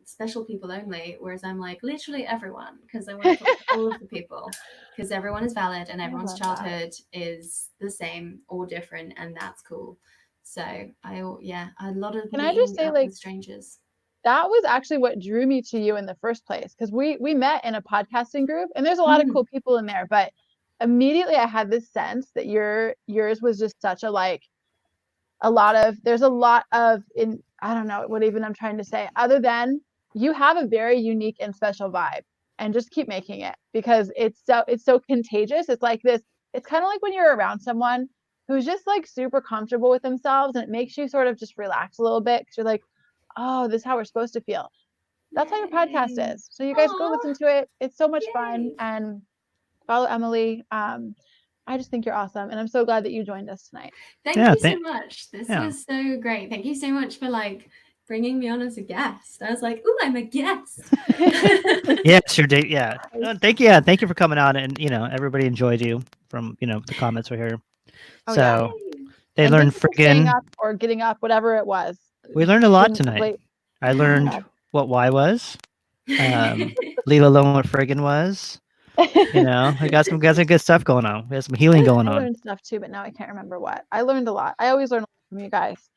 special people only, whereas I'm like literally everyone, because I want to talk to all of the people, because everyone is valid and everyone's childhood is the same or different, and that's cool. So a lot of Can I just say, like, with strangers. That was actually what drew me to you in the first place, because we met in a podcasting group, and there's a lot of cool people in there, but immediately I had this sense that yours was just such a like there's a lot of I don't know what even I'm trying to say, other than you have a very unique and special vibe, and just keep making it, because it's so contagious. It's like this, it's kind of like when you're around someone who's just like super comfortable with themselves, and it makes you sort of just relax a little bit, because you're like, oh, this is how we're supposed to feel. That's how your podcast is. So you guys go listen to it. It's so much fun, and follow Emily. I just think you're awesome, and I'm so glad that you joined us tonight. Thank you so much. This was so great. Thank you so much for like bringing me on as a guest. I was like, "Ooh, I'm a guest." Yes, your date. Yeah. Thank you. Yeah, thank you for coming on, and everybody enjoyed you from the comments were here. Oh, so yeah. they And learned thank you for staying friggin'. up or getting up, whatever it was. We learned a lot Being tonight. late. I learned God. what why was. Leave alone what friggin' was. I got some good stuff going on. We have some healing going I on. learned stuff too, but now I can't remember what. I learned a lot. I always learn a lot from you guys.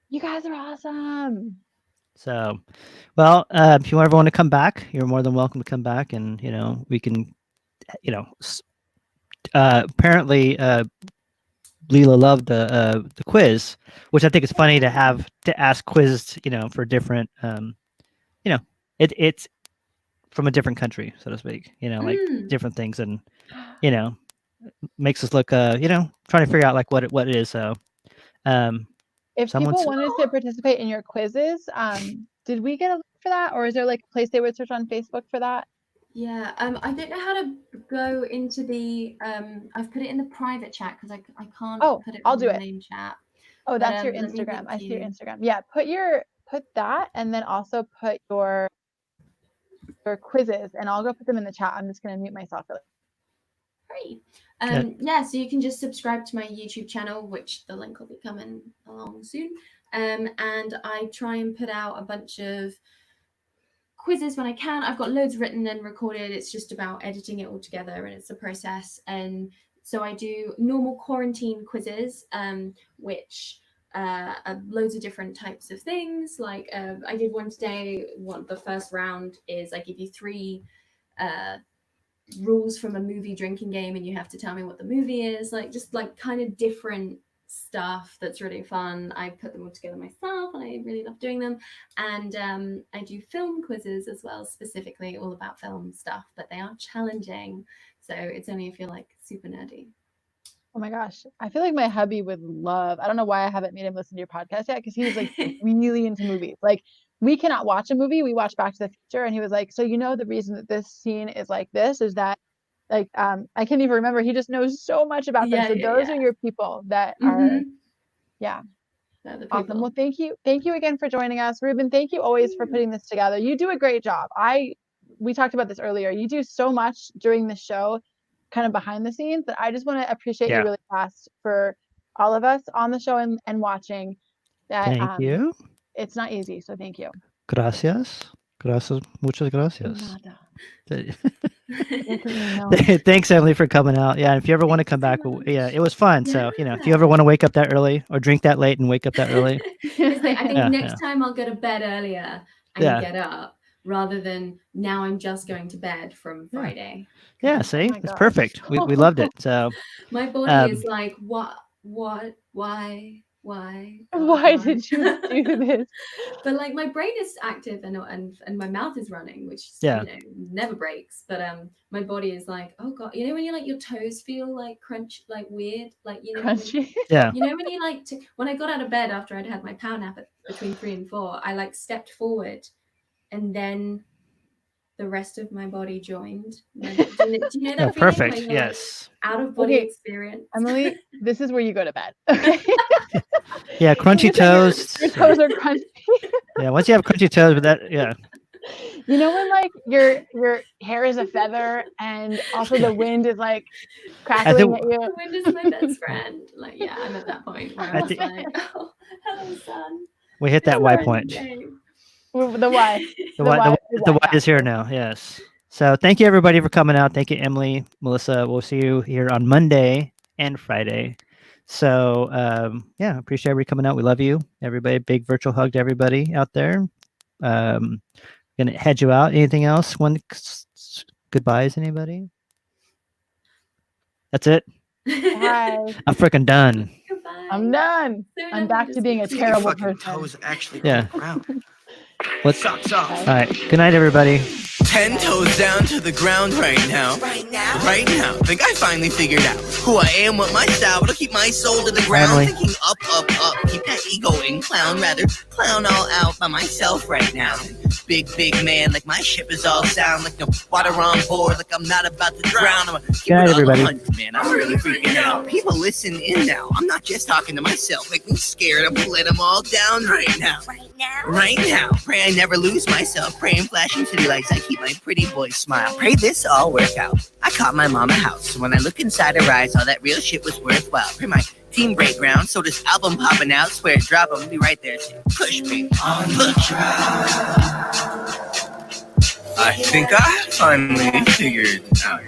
You guys are awesome. So, well, if you ever want to come back, you're more than welcome to come back, and we can, apparently, Leela loved the quiz, which I think is funny to have to ask quizzes, for different, it's from a different country, so to speak, like different things, and makes us look, trying to figure out like what it is. So, if people wanted to participate in your quizzes, did we get a link for that, or is there like a place they would search on Facebook for that? Yeah, I don't know how to go into the I've put it in the private chat because I can't put it I'll in do the it. main chat. Oh, But, that's your let me Instagram. link I see your you. Instagram. Yeah, put that, and then also put your quizzes, and I'll go put them in the chat. I'm just gonna mute myself. Great. Good. Yeah, so you can just subscribe to my YouTube channel, which the link will be coming along soon. And I try and put out a bunch of quizzes when I can. I've got loads written and recorded. It's just about editing it all together, and it's a process. And so I do normal quarantine quizzes, which are loads of different types of things. Like I did one today. The first round is I give you 3 rules from a movie drinking game, and you have to tell me what the movie is. Like just like kind of different stuff that's really fun. I put them all together myself, and I really love doing them. And I do film quizzes as well, specifically all about film stuff, but they are challenging, so it's only if you're like super nerdy. Oh my gosh, I feel like my hubby would love. I don't know why I haven't made him listen to your podcast yet, because he's like really into movies. Like we cannot watch a movie. We watch Back to the Future, and he was like, so the reason that this scene is like this is that like I can't even remember. He just knows so much about them. So those are your people that are awesome. Well, thank you again for joining us, Ruben. Thank you always for putting this together. You do a great job. We talked about this earlier. You do so much during the show, kind of behind the scenes, that I just want to appreciate you really fast for all of us on the show and watching. That Thank you. It's not easy, so thank you. Gracias. Muchas gracias. Thanks, Emily, for coming out. Yeah, if you ever want to come back, yeah, it was fun. So, if you ever want to wake up that early or drink that late and wake up that early. It's like, I think Yeah, next time I'll go to bed earlier and Yeah. get up rather than now I'm just going to bed from Friday. Yeah, see, it's perfect. We loved it. So My body is like, what, why, God, Why did you do this? But like my brain is active and my mouth is running, which Yeah. never breaks. But my body is like, oh God, when you like your toes feel like crunch, like weird, like Crunchy. Yeah. when you like when I got out of bed after I'd had my power nap between 3 and 4, I like stepped forward, and then the rest of my body joined. Do you know that feeling? Perfect. When you're, Yes. Like, out of body experience. Emily, this is where you go to bed. Yeah, crunchy toes. Your toes are crunchy. Yeah, once you have crunchy toes, but that, yeah. You know when like your hair is a feather and also the wind is like crackling at you. The wind is my best friend. Like, yeah, I'm at that point where I'm like, oh, hello, sun. We hit that Y point. The Y. The Y is here now. Yes. So thank you everybody for coming out. Thank you, Emily, Melissa. We'll see you here on Monday and Friday. So yeah, appreciate everybody coming out. We love you, everybody. Big virtual hug to everybody out there. Gonna head you out. Anything else? Goodbyes, anybody? That's it. Bye. I'm freaking done. I'm done. I'm back to being a terrible person. Toes actually Yeah. ground. What's up? All right. Good night, everybody. 10 toes down to the ground right now. Right now. Think I finally figured out who I am, what my style, what'll keep my soul to the ground. Emily. Thinking up. Keep that ego in clown. Rather clown all out by myself right now. Big man, like my ship is all sound. Like no water on board, like I'm not about to drown. I'm Good night, everybody. Man, I'm really freaking out. People listen in now. I'm not just talking to myself. Make me scared. I'm letting them all down right now. Right now. Pray I never lose myself. Praying flashing city lights. I keep my pretty boy smile. Pray this all work out. I caught my mama house. So when I look inside her eyes, all that real shit was worthwhile. Pray my team break ground. So this album popping out. Swear drop 'em. Be right there too. Push me on the track. I think I finally figured out.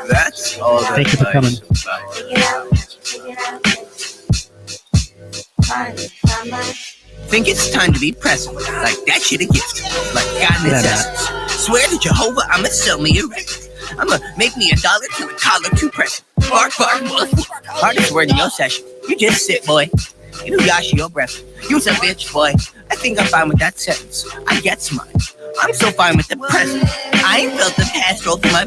That's all that Thank you for coming. Think it's time to be present. Like that shit a gift. Like God in its essence. Swear to Jehovah, I'ma sell me a record. I'ma make me $1 to a collar to present. Bark, motherfucker. Hardest word in your session. You just sit, boy. You know Yashi your breath. You's a bitch, boy. I think I'm fine with that sentence. I get smart. I'm so fine with the present. I ain't felt the past roll through my